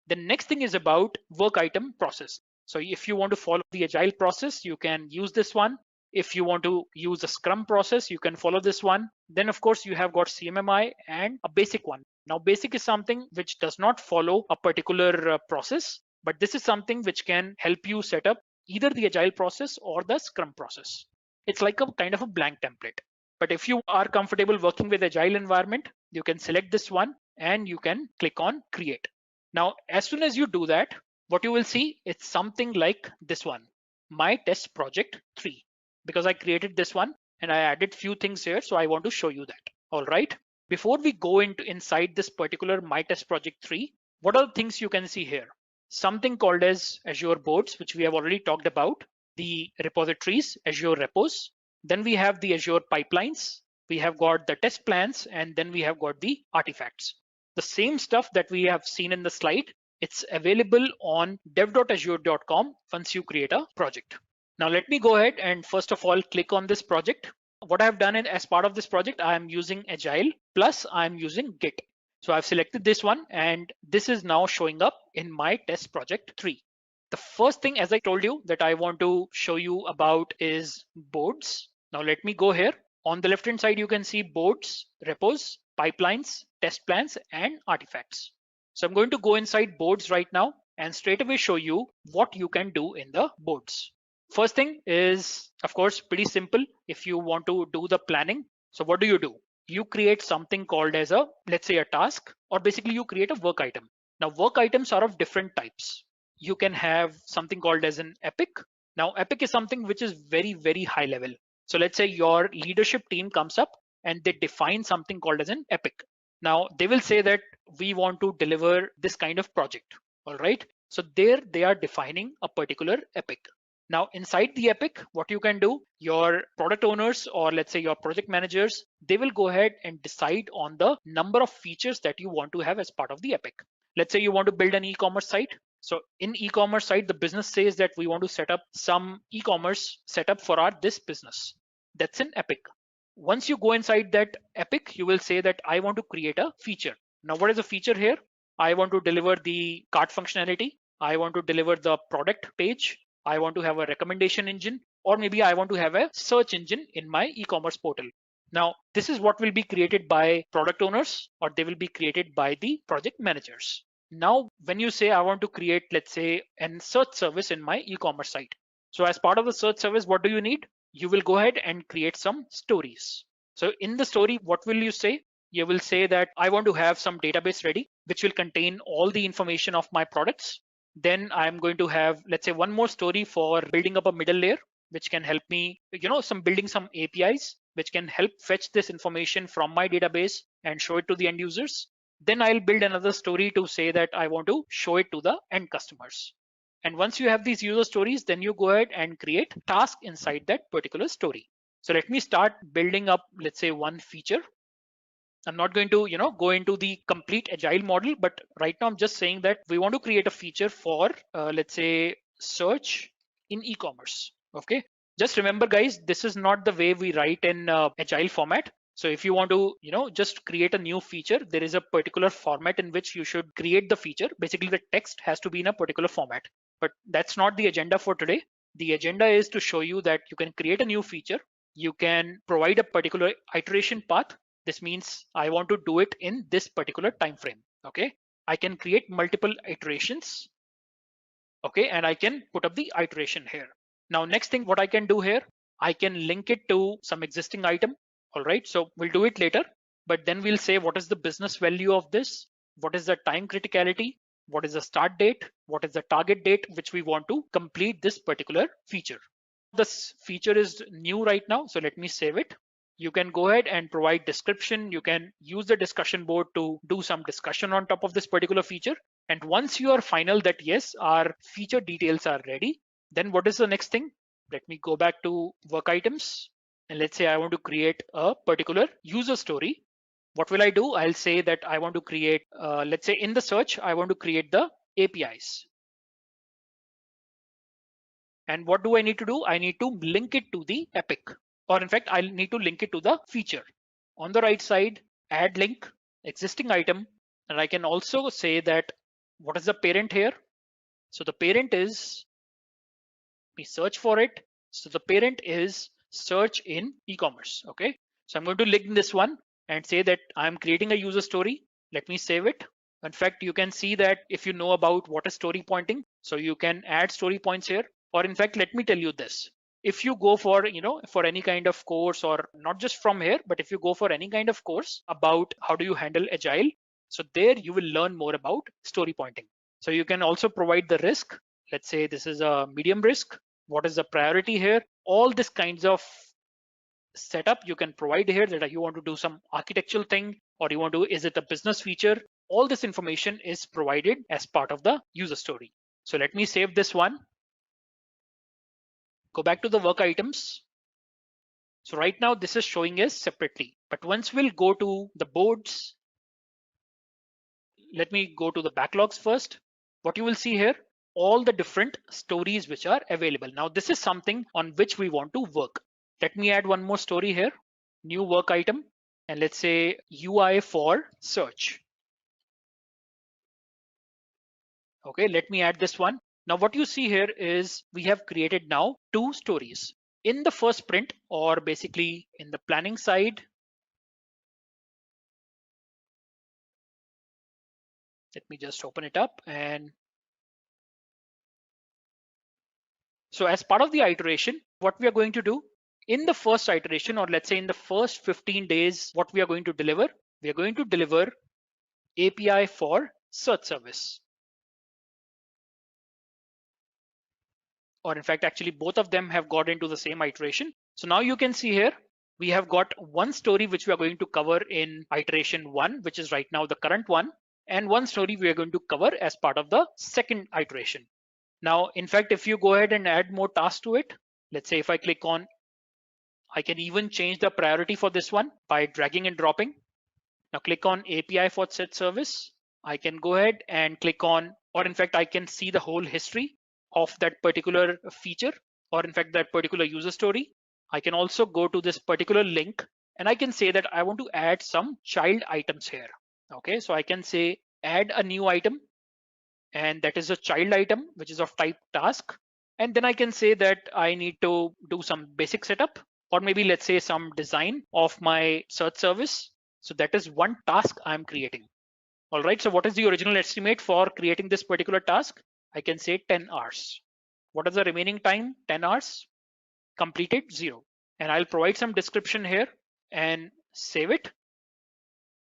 The next thing is about work item process. So if you want to follow the agile process, you can use this one. If you want to use the Scrum process, you can follow this one. Then of course you have got CMMI and a basic one. Now basic is something which does not follow a particular process, but this is something which can help you set up either the agile process or the Scrum process. It's like a kind of a blank template. But if you are comfortable working with agile environment, you can select this one and you can click on create. Now, as soon as you do that, what you will see, it's something like this one, my test project 3, because I created this one and I added few things here. So I want to show you that. All right. Before we go into inside this particular my test project 3, what are the things you can see here? Something called as Azure Boards, which we have already talked about, the repositories, Azure repos. Then we have the Azure pipelines. We have got the test plans, and then we have got the artifacts. The same stuff that we have seen in the slide, it's available on dev.azure.com once you create a project. Now let me go ahead and first of all click on this project. What I've done as part of this project, I am using Agile plus I'm using Git. So I've selected this one and this is now showing up in my test project 3. The first thing, as I told you, that I want to show you about is boards. Now let me go here. On the left hand side, you can see boards, repos, pipelines, test plans, and artifacts. So I'm going to go inside boards right now and straight away show you what you can do in the boards. First thing is, of course, pretty simple. If you want to do the planning, so what do? You create something called as a, let's say a task, or basically you create a work item. Now work items are of different types. You can have something called as an epic. Now epic is something which is very, very high level. So let's say your leadership team comes up and they define something called as an epic. Now they will say that we want to deliver this kind of project. All right. So there they are defining a particular epic. Now inside the epic, what you can do, your product owners or let's say your project managers, they will go ahead and decide on the number of features that you want to have as part of the epic. Let's say you want to build an e-commerce site. So in e-commerce site, the business says that we want to set up some e-commerce setup for this business. That's an epic. Once you go inside that epic, you will say that I want to create a feature. Now what is a feature here? I want to deliver the cart functionality. I want to deliver the product page. I want to have a recommendation engine, or maybe I want to have a search engine in my e-commerce portal. Now, this is what will be created by product owners, or they will be created by the project managers. Now, when you say I want to create, let's say, a search service in my e-commerce site. So as part of the search service, what do you need? You will go ahead and create some stories. So in the story, what will you say? You will say that I want to have some database ready, which will contain all the information of my products. Then I'm going to have, let's say, one more story for building up a middle layer, which can help me, building some APIs, which can help fetch this information from my database and show it to the end users. Then I'll build another story to say that I want to show it to the end customers. And once you have these user stories, then you go ahead and create task inside that particular story. So let me start building up, let's say, one feature. I'm not going to, go into the complete agile model, but right now I'm just saying that we want to create a feature for, let's say, search in e-commerce. Okay. Just remember, guys, this is not the way we write in agile format. So if you want to, just create a new feature, there is a particular format in which you should create the feature. Basically, the text has to be in a particular format, but that's not the agenda for today. The agenda is to show you that you can create a new feature. You can provide a particular iteration path. This means I want to do it in this particular time frame. Okay, I can create multiple iterations. Okay, and I can put up the iteration here. Now, next thing, what I can do here, I can link it to some existing item. All right, so we'll do it later, but then we'll say what is the business value of this? What is the time criticality? What is the start date? What is the target date which we want to complete this particular feature? This feature is new right now, so let me save it. You can go ahead and provide description. You can use the discussion board to do some discussion on top of this particular feature. And once you are final that yes, our feature details are ready, then what is the next thing? Let me go back to work items. And let's say I want to create a particular user story. What will I do? I'll say that I want to create, let's say in the search, I want to create the APIs. And what do I need to do? I need to link it to the epic, or in fact, I'll need to link it to the feature. On the right side, add link, existing item, and I can also say that what is the parent here? So the parent is, we search for it. So the parent is search in e-commerce. Okay. So I'm going to link this one and say that I'm creating a user story. Let me save it. In fact, you can see that if you know about what is story pointing, so you can add story points here. Or in fact, let me tell you this. If you go for, for any kind of course, or not just from here, but if you go for any kind of course about how do you handle agile, so there you will learn more about story pointing. So you can also provide the risk. Let's say this is a medium risk. What is the priority here? All these kinds of setup you can provide here, that you want to do some architectural thing, or you want to, is it a business feature? All this information is provided as part of the user story. So let me save this one. Go back to the work items. So right now this is showing us separately, but once we'll go to the boards, let me go to the backlogs first. What you will see here, all the different stories which are available. Now this is something on which we want to work. Let me add one more story here, new work item, and let's say UI for search. Okay, let me add this one. Now what you see here is we have created now two stories. In the first sprint, or basically in the planning side, let me just open it up. And so as part of the iteration, what we are going to do in the first iteration, or let's say in the first 15 days, what we are going to deliver, we are going to deliver API for search service. Or in fact, actually both of them have got into the same iteration. So now you can see here, we have got one story which we are going to cover in iteration 1, which is right now the current one, and one story we are going to cover as part of the second iteration. Now, in fact, if you go ahead and add more tasks to it, let's say if I click on, I can even change the priority for this one by dragging and dropping. Now click on API for set service. I can go ahead and click on, or in fact, I can see the whole history of that particular feature, or in fact, that particular user story. I can also go to this particular link and I can say that I want to add some child items here. Okay, so I can say add a new item, and that is a child item, which is of type task. And then I can say that I need to do some basic setup, or maybe let's say some design of my search service. So that is one task I'm creating. All right, so what is the original estimate for creating this particular task? I can say 10 hours. What is the remaining time? 10 hours. Completed 0. And I'll provide some description here and save it.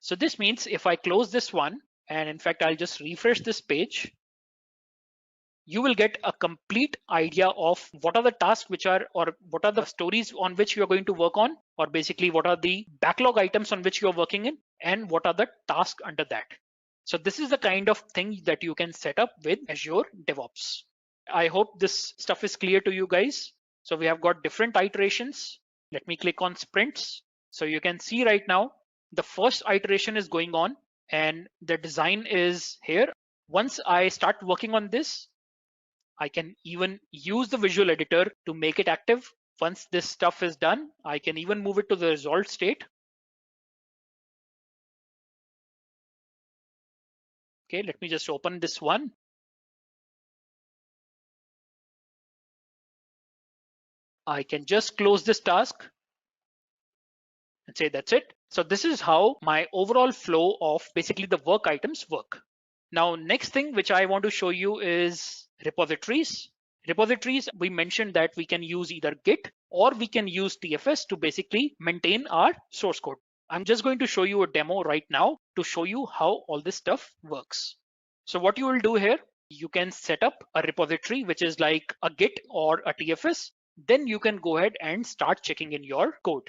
So this means if I close this one, and in fact, I'll just refresh this page, you will get a complete idea of what are the tasks which are, or what are the stories on which you're going to work on, or basically what are the backlog items on which you're working in, and what are the tasks under that. So this is the kind of thing that you can set up with Azure DevOps. I hope this stuff is clear to you guys. So we have got different iterations. Let me click on sprints. So you can see right now, the first iteration is going on and the design is here. Once I start working on this, I can even use the visual editor to make it active. Once this stuff is done, I can even move it to the resolved state. Okay, let me just open this one. I can just close this task and say that's it. So this is how my overall flow of basically the work items work. Now, next thing which I want to show you is repositories. Repositories, we mentioned that we can use either Git or we can use TFS to basically maintain our source code. I'm just going to show you a demo right now to show you how all this stuff works. So what you will do here, you can set up a repository, which is like a Git or a TFS. Then you can go ahead and start checking in your code.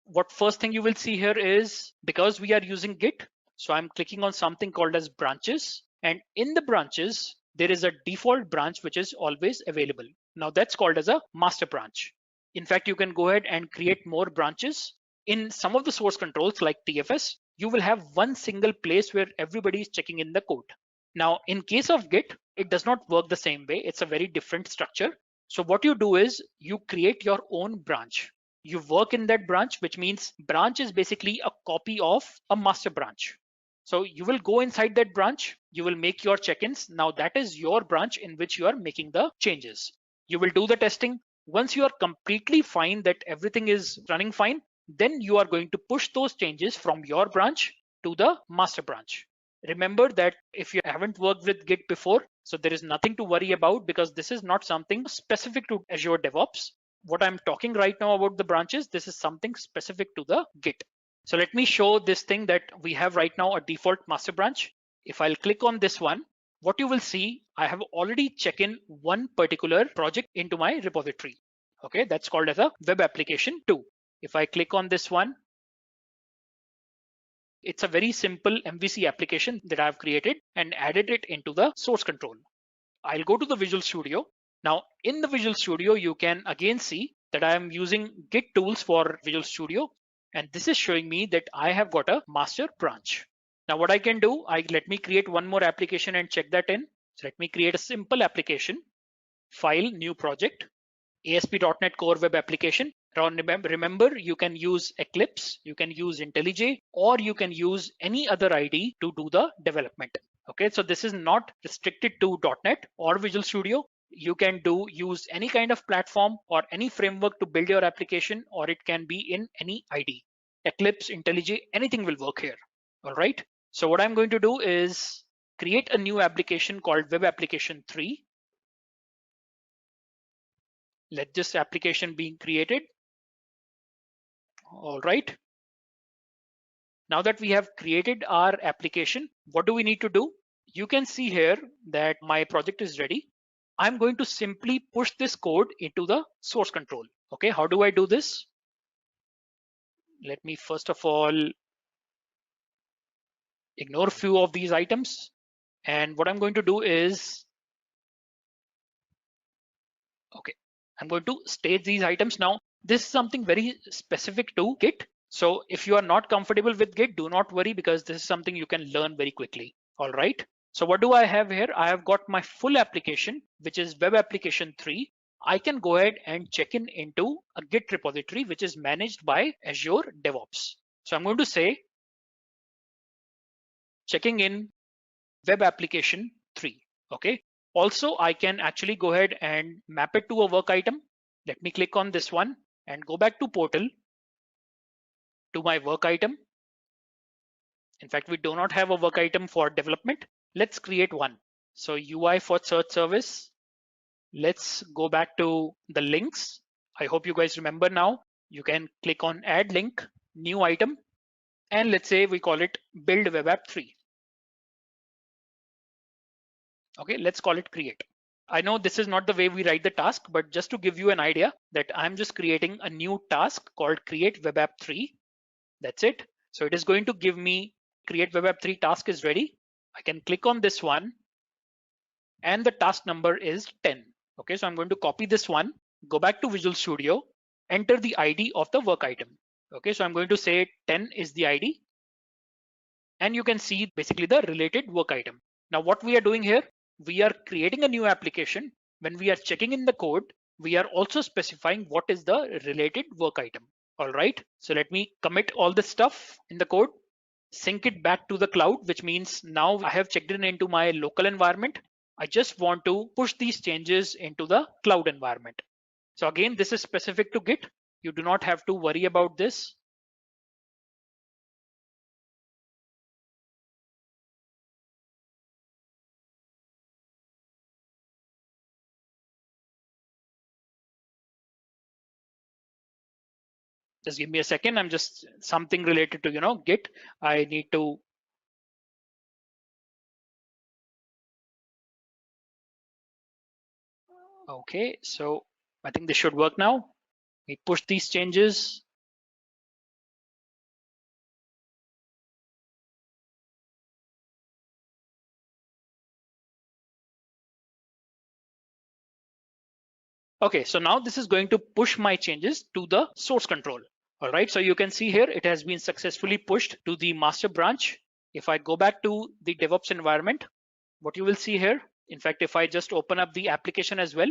What first thing you will see here is, because we are using Git, so I'm clicking on something called as branches. And in the branches, there is a default branch which is always available. Now that's called as a master branch. In fact, you can go ahead and create more branches. In some of the source controls like TFS, you will have one single place where everybody is checking in the code. Now, in case of Git, it does not work the same way. It's a very different structure. So what you do is you create your own branch. You work in that branch, which means branch is basically a copy of a master branch. So you will go inside that branch, you will make your check-ins. Now that is your branch in which you are making the changes. You will do the testing. Once you are completely fine that everything is running fine, then you are going to push those changes from your branch to the master branch. Remember that if you haven't worked with Git before, so there is nothing to worry about because this is not something specific to Azure DevOps. What I'm talking right now about the branches, this is something specific to the Git. So let me show this thing that we have right now, a default master branch. If I'll click on this one, what you will see, I have already checked in one particular project into my repository. Okay, that's called as a web application 2. If I click on this one, it's a very simple MVC application that I've created and added it into the source control. I'll go to the Visual Studio. Now in the Visual Studio, you can again see that I am using Git tools for Visual Studio. And this is showing me that I have got a master branch. Now what I can do, let me create one more application and check that in. So let me create a simple application, file, new project, ASP.NET Core Web Application. Remember, you can use Eclipse, you can use IntelliJ, or you can use any other IDE to do the development. Okay, so this is not restricted to .NET or Visual Studio. You can use any kind of platform or any framework to build your application, or it can be in any IDE. Eclipse, IntelliJ, anything will work here. All right. So what I'm going to do is create a new application called Web Application 3. Let this application be created. All right. Now that we have created our application, what do we need to do? You can see here that my project is ready. I'm going to simply push this code into the source control. Okay, how do I do this? Let me first of all ignore a few of these items. And what I'm going to do is, okay, I'm going to state these items. Now, this is something very specific to Git. So if you are not comfortable with Git, do not worry because this is something you can learn very quickly. All right. So what do I have here? I have got my full application, which is Web Application 3. I can go ahead and check in into a Git repository, which is managed by Azure DevOps. So I'm going to say checking in Web Application 3. Okay. Also, I can actually go ahead and map it to a work item. Let me click on this one and go back to portal to my work item. In fact, we do not have a work item for development. Let's create one. So UI for search service. Let's go back to the links. I hope you guys remember now. You can click on add link, new item, and let's say we call it build web app 3. Okay, let's call it create. I know this is not the way we write the task, but just to give you an idea that I'm just creating a new task called create web app 3. That's it. So it is going to give me create web app 3 task is ready. I can click on this one and the task number is 10. Okay, so I'm going to copy this one, go back to Visual Studio, enter the ID of the work item. Okay, so I'm going to say 10 is the ID. And you can see basically the related work item. Now what we are doing here, we are creating a new application. When we are checking in the code, we are also specifying what is the related work item. All right, so let me commit all this stuff in the code, sync it back to the cloud, which means now I have checked in into my local environment. I just want to push these changes into the cloud environment. So again, this is specific to Git. You do not have to worry about this. Just give me a second. I'm just something related to, Git. I need to. Okay, so I think this should work now. We push these changes. Okay, so now this is going to push my changes to the source control. All right, so you can see here it has been successfully pushed to the master branch. If I go back to the DevOps environment, what you will see here, in fact, if I just open up the application as well,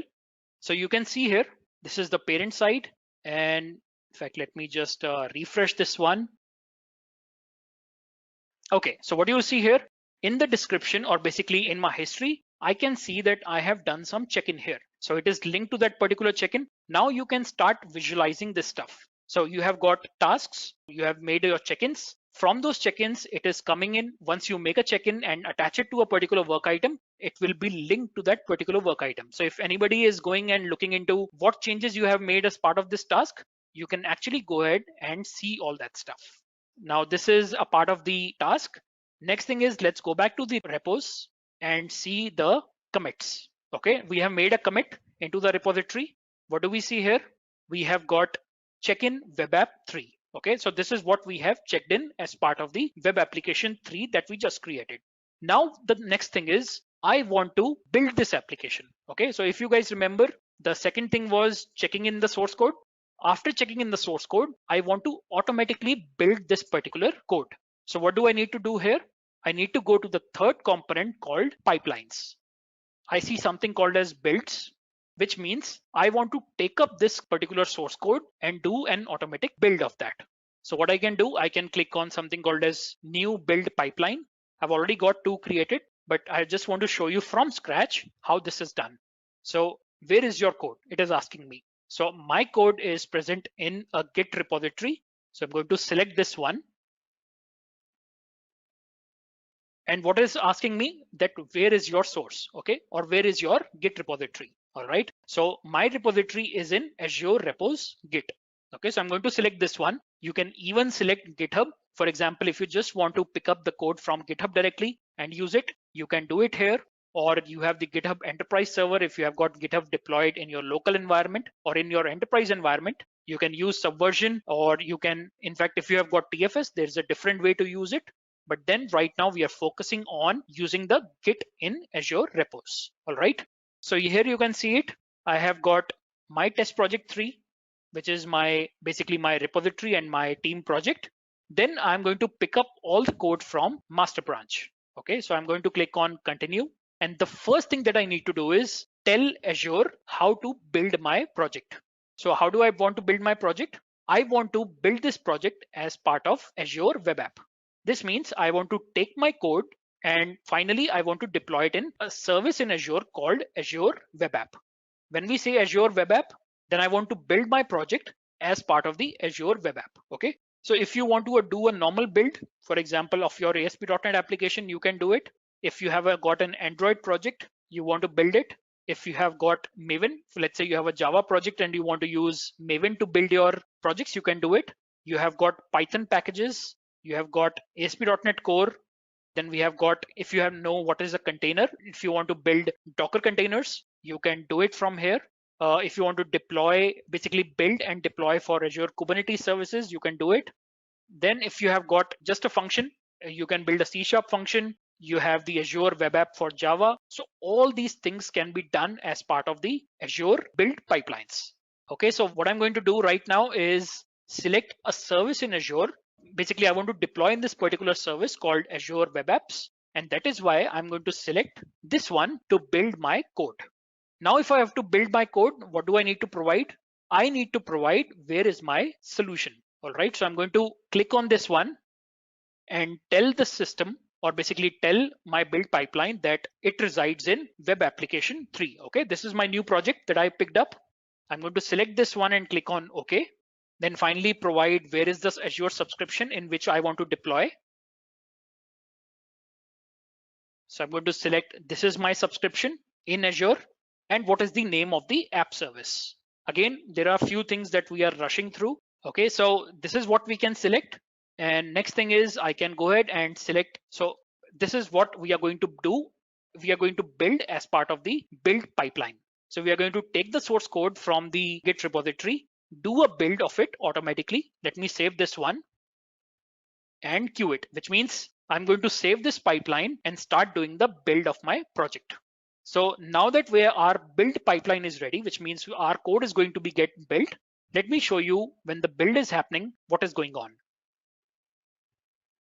so you can see here, this is the parent side. And in fact, let me just refresh this one. Okay, so what you will see here in the description, or basically in my history, I can see that I have done some check-in here. So it is linked to that particular check-in. Now you can start visualizing this stuff. So you have got tasks, you have made your check-ins. From those check-ins, it is coming in. Once you make a check-in and attach it to a particular work item, it will be linked to that particular work item. So if anybody is going and looking into what changes you have made as part of this task, you can actually go ahead and see all that stuff. Now this is a part of the task. Next thing is, let's go back to the repos and see the commits. Okay, we have made a commit into the repository. What do we see here? We have got check-in web app 3. Okay, so this is what we have checked in as part of the web application 3 that we just created. Now the next thing is, I want to build this application. Okay, so if you guys remember, the second thing was checking in the source code. After checking in the source code, I want to automatically build this particular code. So what do I need to do here? I need to go to the third component called pipelines. I see something called as builds, which means I want to take up this particular source code and do an automatic build of that. So what I can do, I can click on something called as new build pipeline. I've already got 2 created, but I just want to show you from scratch how this is done. So where is your code? It is asking me. So my code is present in a Git repository. So I'm going to select this one. And what is asking me that where is your source, okay? Or where is your Git repository, all right? So my repository is in Azure Repos Git. Okay, so I'm going to select this one. You can even select GitHub. For example, if you just want to pick up the code from GitHub directly and use it, you can do it here. Or you have the GitHub Enterprise server. If you have got GitHub deployed in your local environment or in your enterprise environment, you can use Subversion, or you can, in fact, if you have got TFS, there's a different way to use it. But then right now we are focusing on using the Git in Azure repos. All right. So here you can see it. I have got my test project 3, which is basically my repository and my team project. Then I'm going to pick up all the code from master branch. Okay, so I'm going to click on continue. And the first thing that I need to do is tell Azure how to build my project. So how do I want to build my project? I want to build this project as part of Azure Web App. This means I want to take my code and finally I want to deploy it in a service in Azure called Azure Web App. When we say Azure Web App, then I want to build my project as part of the Azure Web App. Okay. So if you want to do a normal build, for example, of your ASP.NET application, you can do it. If you have got an Android project, you want to build it. If you have got Maven, so let's say you have a Java project and you want to use Maven to build your projects, you can do it. You have got Python packages. You have got ASP.NET Core. Then we have got, if you know what is a container, if you want to build Docker containers, you can do it from here. If you want to deploy, basically build and deploy for Azure Kubernetes services, you can do it. Then if you have got just a function, you can build a C# function. You have the Azure Web App for Java. So all these things can be done as part of the Azure build pipelines. Okay, so what I'm going to do right now is select a service in Azure. Basically, I want to deploy in this particular service called Azure Web Apps. And that is why I'm going to select this one to build my code. Now, if I have to build my code, what do I need to provide? I need to provide where is my solution. All right, so I'm going to click on this one and tell the system, or basically tell my build pipeline, that it resides in web application 3. Okay, this is my new project that I picked up. I'm going to select this one and click on OK. Then finally provide where is this Azure subscription in which I want to deploy. So I'm going to select this is my subscription in Azure, and what is the name of the app service. Again, there are a few things that we are rushing through. Okay, so this is what we can select. And next thing is I can go ahead and select. So this is what we are going to do. We are going to build as part of the build pipeline. So we are going to take the source code from the Git repository, do a build of it automatically. Let me save this one and queue it, which means I'm going to save this pipeline and start doing the build of my project. So now that our build pipeline is ready, which means our code is going to be get built, Let me show you when the build is happening, what is going on.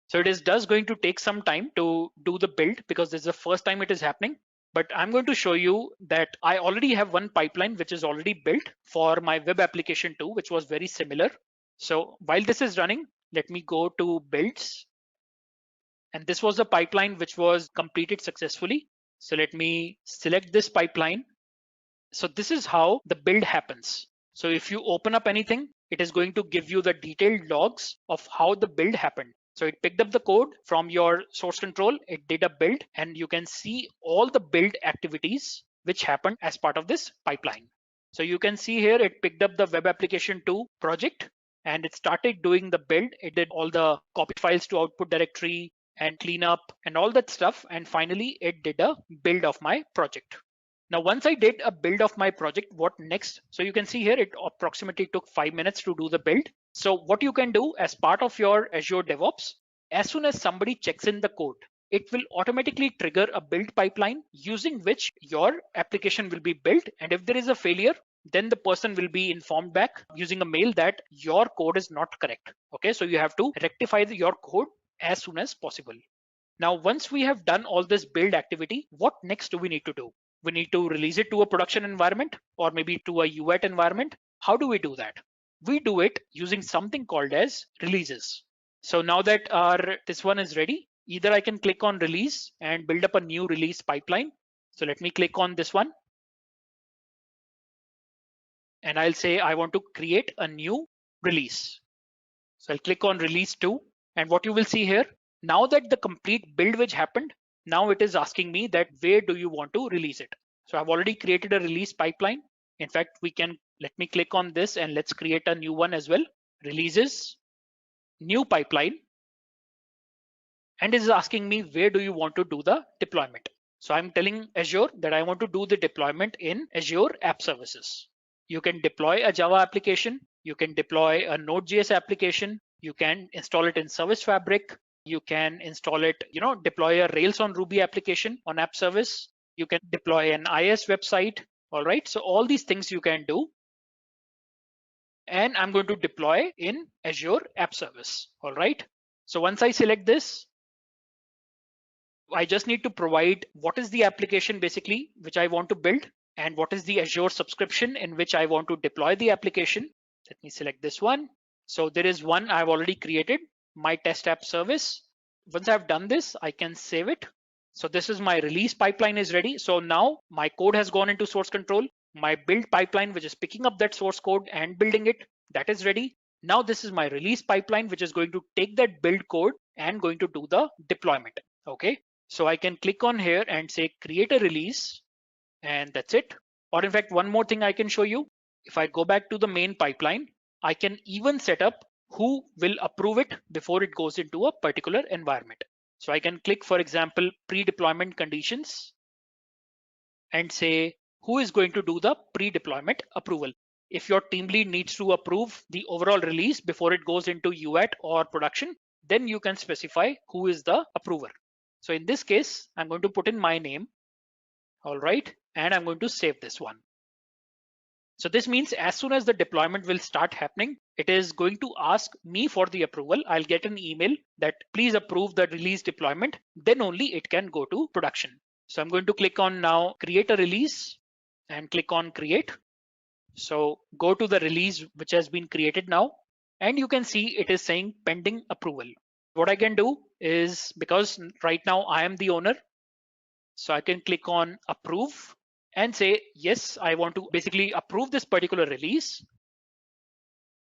So it is just going to take some time to do the build because this is the first time it is happening. But I'm going to show you that I already have one pipeline which is already built for my web application too, which was very similar. So while this is running, let me go to builds. And this was the pipeline which was completed successfully. So let me select this pipeline. So this is how the build happens. So if you open up anything, it is going to give you the detailed logs of how the build happened. So it picked up the code from your source control, it did a build, and you can see all the build activities which happened as part of this pipeline. So you can see here it picked up the web application 2 project and it started doing the build. It did all the copy files to output directory and cleanup and all that stuff. And finally, it did a build of my project. Now, once I did a build of my project, what next? So you can see here, it approximately took 5 minutes to do the build. So what you can do as part of your Azure DevOps, as soon as somebody checks in the code, it will automatically trigger a build pipeline using which your application will be built. And if there is a failure, then the person will be informed back using a mail that your code is not correct. Okay, so you have to rectify your code as soon as possible. Now, once we have done all this build activity, what next do we need to do? We need to release it to a production environment or maybe to a UAT environment. How do we do that? We do it using something called as releases. So now that this one is ready, either I can click on release and build up a new release pipeline. So let me click on this one. And I'll say I want to create a new release. So I'll click on release 2. And what you will see here, now that the complete build which happened, now it is asking me that where do you want to release it? So I've already created a release pipeline. In fact, let me click on this and let's create a new one as well. Releases, new pipeline. And it is asking me where do you want to do the deployment? So I'm telling Azure that I want to do the deployment in Azure App Services. You can deploy a Java application. You can deploy a Node.js application. You can install it in Service Fabric. You can install it, deploy a Rails on Ruby application on App Service. You can deploy an IIS website. All right. So all these things you can do. And I'm going to deploy in Azure App Service. All right. So once I select this, I just need to provide what is the application basically which I want to build and what is the Azure subscription in which I want to deploy the application. Let me select this one. So there is one I've already created, my test app service. Once I've done this, I can save it. So this is my release pipeline is ready. So now my code has gone into source control. My build pipeline, which is picking up that source code and building it, that is ready. Now this is my release pipeline, which is going to take that build code and going to do the deployment. Okay. So I can click on here and say create a release and that's it. Or in fact, one more thing I can show you. If I go back to the main pipeline, I can even set up who will approve it before it goes into a particular environment. So I can click, for example, pre-deployment conditions and say who is going to do the pre-deployment approval. If your team lead needs to approve the overall release before it goes into UAT or production, then you can specify who is the approver. So in this case, I'm going to put in my name. All right. And I'm going to save this one. So this means as soon as the deployment will start happening, it is going to ask me for the approval. I'll get an email that please approve the release deployment. Then only it can go to production. So I'm going to click on now create a release and click on create. So go to the release which has been created now. And you can see it is saying pending approval. What I can do is, because right now I am the owner, so I can click on approve and say, yes, I want to basically approve this particular release.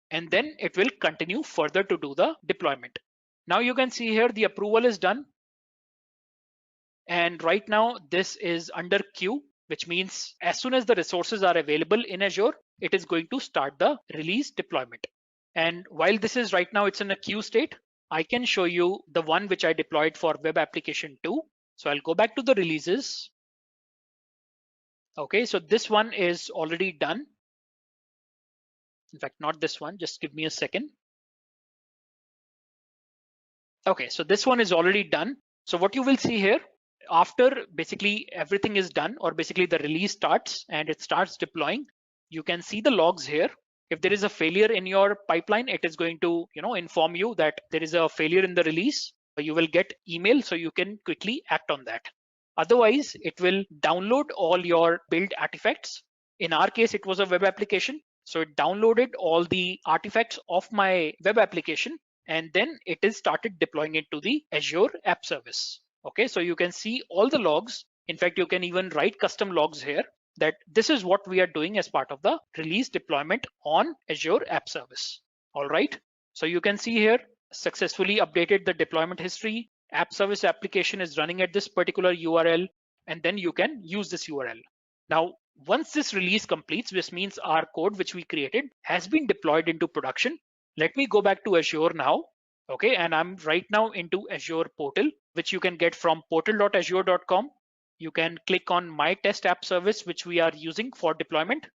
And then it will continue further to do the deployment. Now you can see here the approval is done. And right now this is under queue, which means as soon as the resources are available in Azure, it is going to start the release deployment. And while this is right now, it's in a queue state, I can show you the one which I deployed for web application 2. So I'll go back to the releases. Okay, so this one is already done. In fact, not this one, just give me a second. Okay, so this one is already done. So what you will see here, after basically everything is done, or basically the release starts and it starts deploying, you can see the logs here. If there is a failure in your pipeline, it is going to inform you that there is a failure in the release. You will get email so you can quickly act on that. Otherwise, it will download all your build artifacts. In our case, it was a web application. So it downloaded all the artifacts of my web application, and then it is started deploying it to the Azure App Service. Okay, so you can see all the logs. In fact, you can even write custom logs here that this is what we are doing as part of the release deployment on Azure App Service. All right, so you can see here successfully updated the deployment history. App Service application is running at this particular URL, and then you can use this URL. Now, once this release completes, this means our code which we created has been deployed into production. Let me go back to Azure now. Okay, and I'm right now into Azure portal, which you can get from portal.azure.com. You can click on My Test App Service, which we are using for deployment.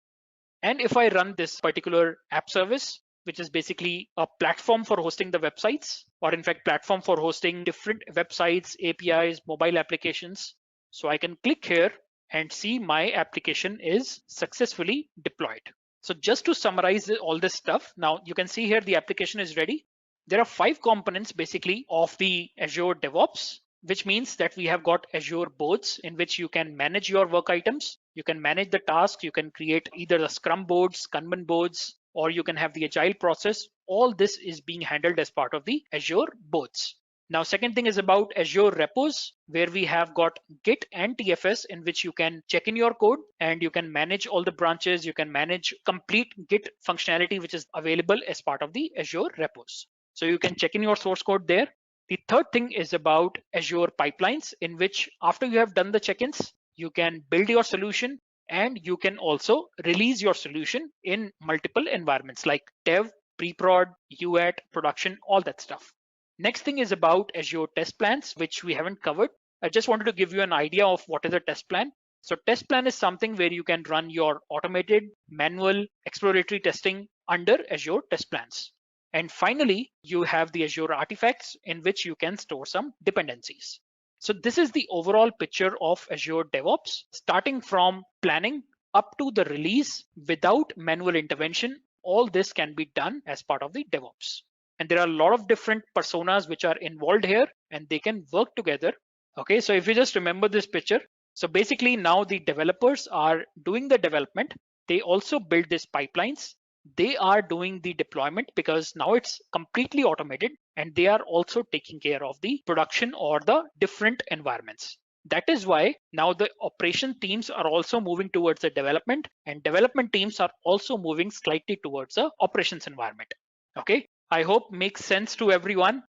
And if I run this particular app service, which is basically a platform for hosting the websites, or in fact, platform for hosting different websites, APIs, mobile applications. So I can click here and see my application is successfully deployed. So just to summarize all this stuff, now you can see here the application is ready. There are 5 components basically of the Azure DevOps, which means that we have got Azure Boards in which you can manage your work items. You can manage the tasks. You can create either the Scrum boards, Kanban boards, or you can have the agile process. All this is being handled as part of the Azure Boards. Now, second thing is about Azure repos, where we have got Git and TFS in which you can check in your code and you can manage all the branches. You can manage complete Git functionality, which is available as part of the Azure repos. So you can check in your source code there. The third thing is about Azure pipelines, in which after you have done the check-ins, you can build your solution and you can also release your solution in multiple environments like dev, pre-prod, UAT, production, all that stuff. Next thing is about Azure test plans, which we haven't covered. I just wanted to give you an idea of what is a test plan. So test plan is something where you can run your automated, manual, exploratory testing under Azure test plans. And finally, you have the Azure artifacts in which you can store some dependencies. So this is the overall picture of Azure DevOps, starting from planning up to the release without manual intervention. All this can be done as part of the DevOps. And there are a lot of different personas which are involved here and they can work together. Okay, so if you just remember this picture, so basically now the developers are doing the development. They also build these pipelines. They are doing the deployment because now it's completely automated, and they are also taking care of the production or the different environments. That is why now the operation teams are also moving towards the development, and development teams are also moving slightly towards the operations environment. Okay, I hope makes sense to everyone.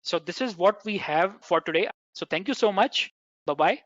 So this is what we have for today. So thank you so much. Bye-bye.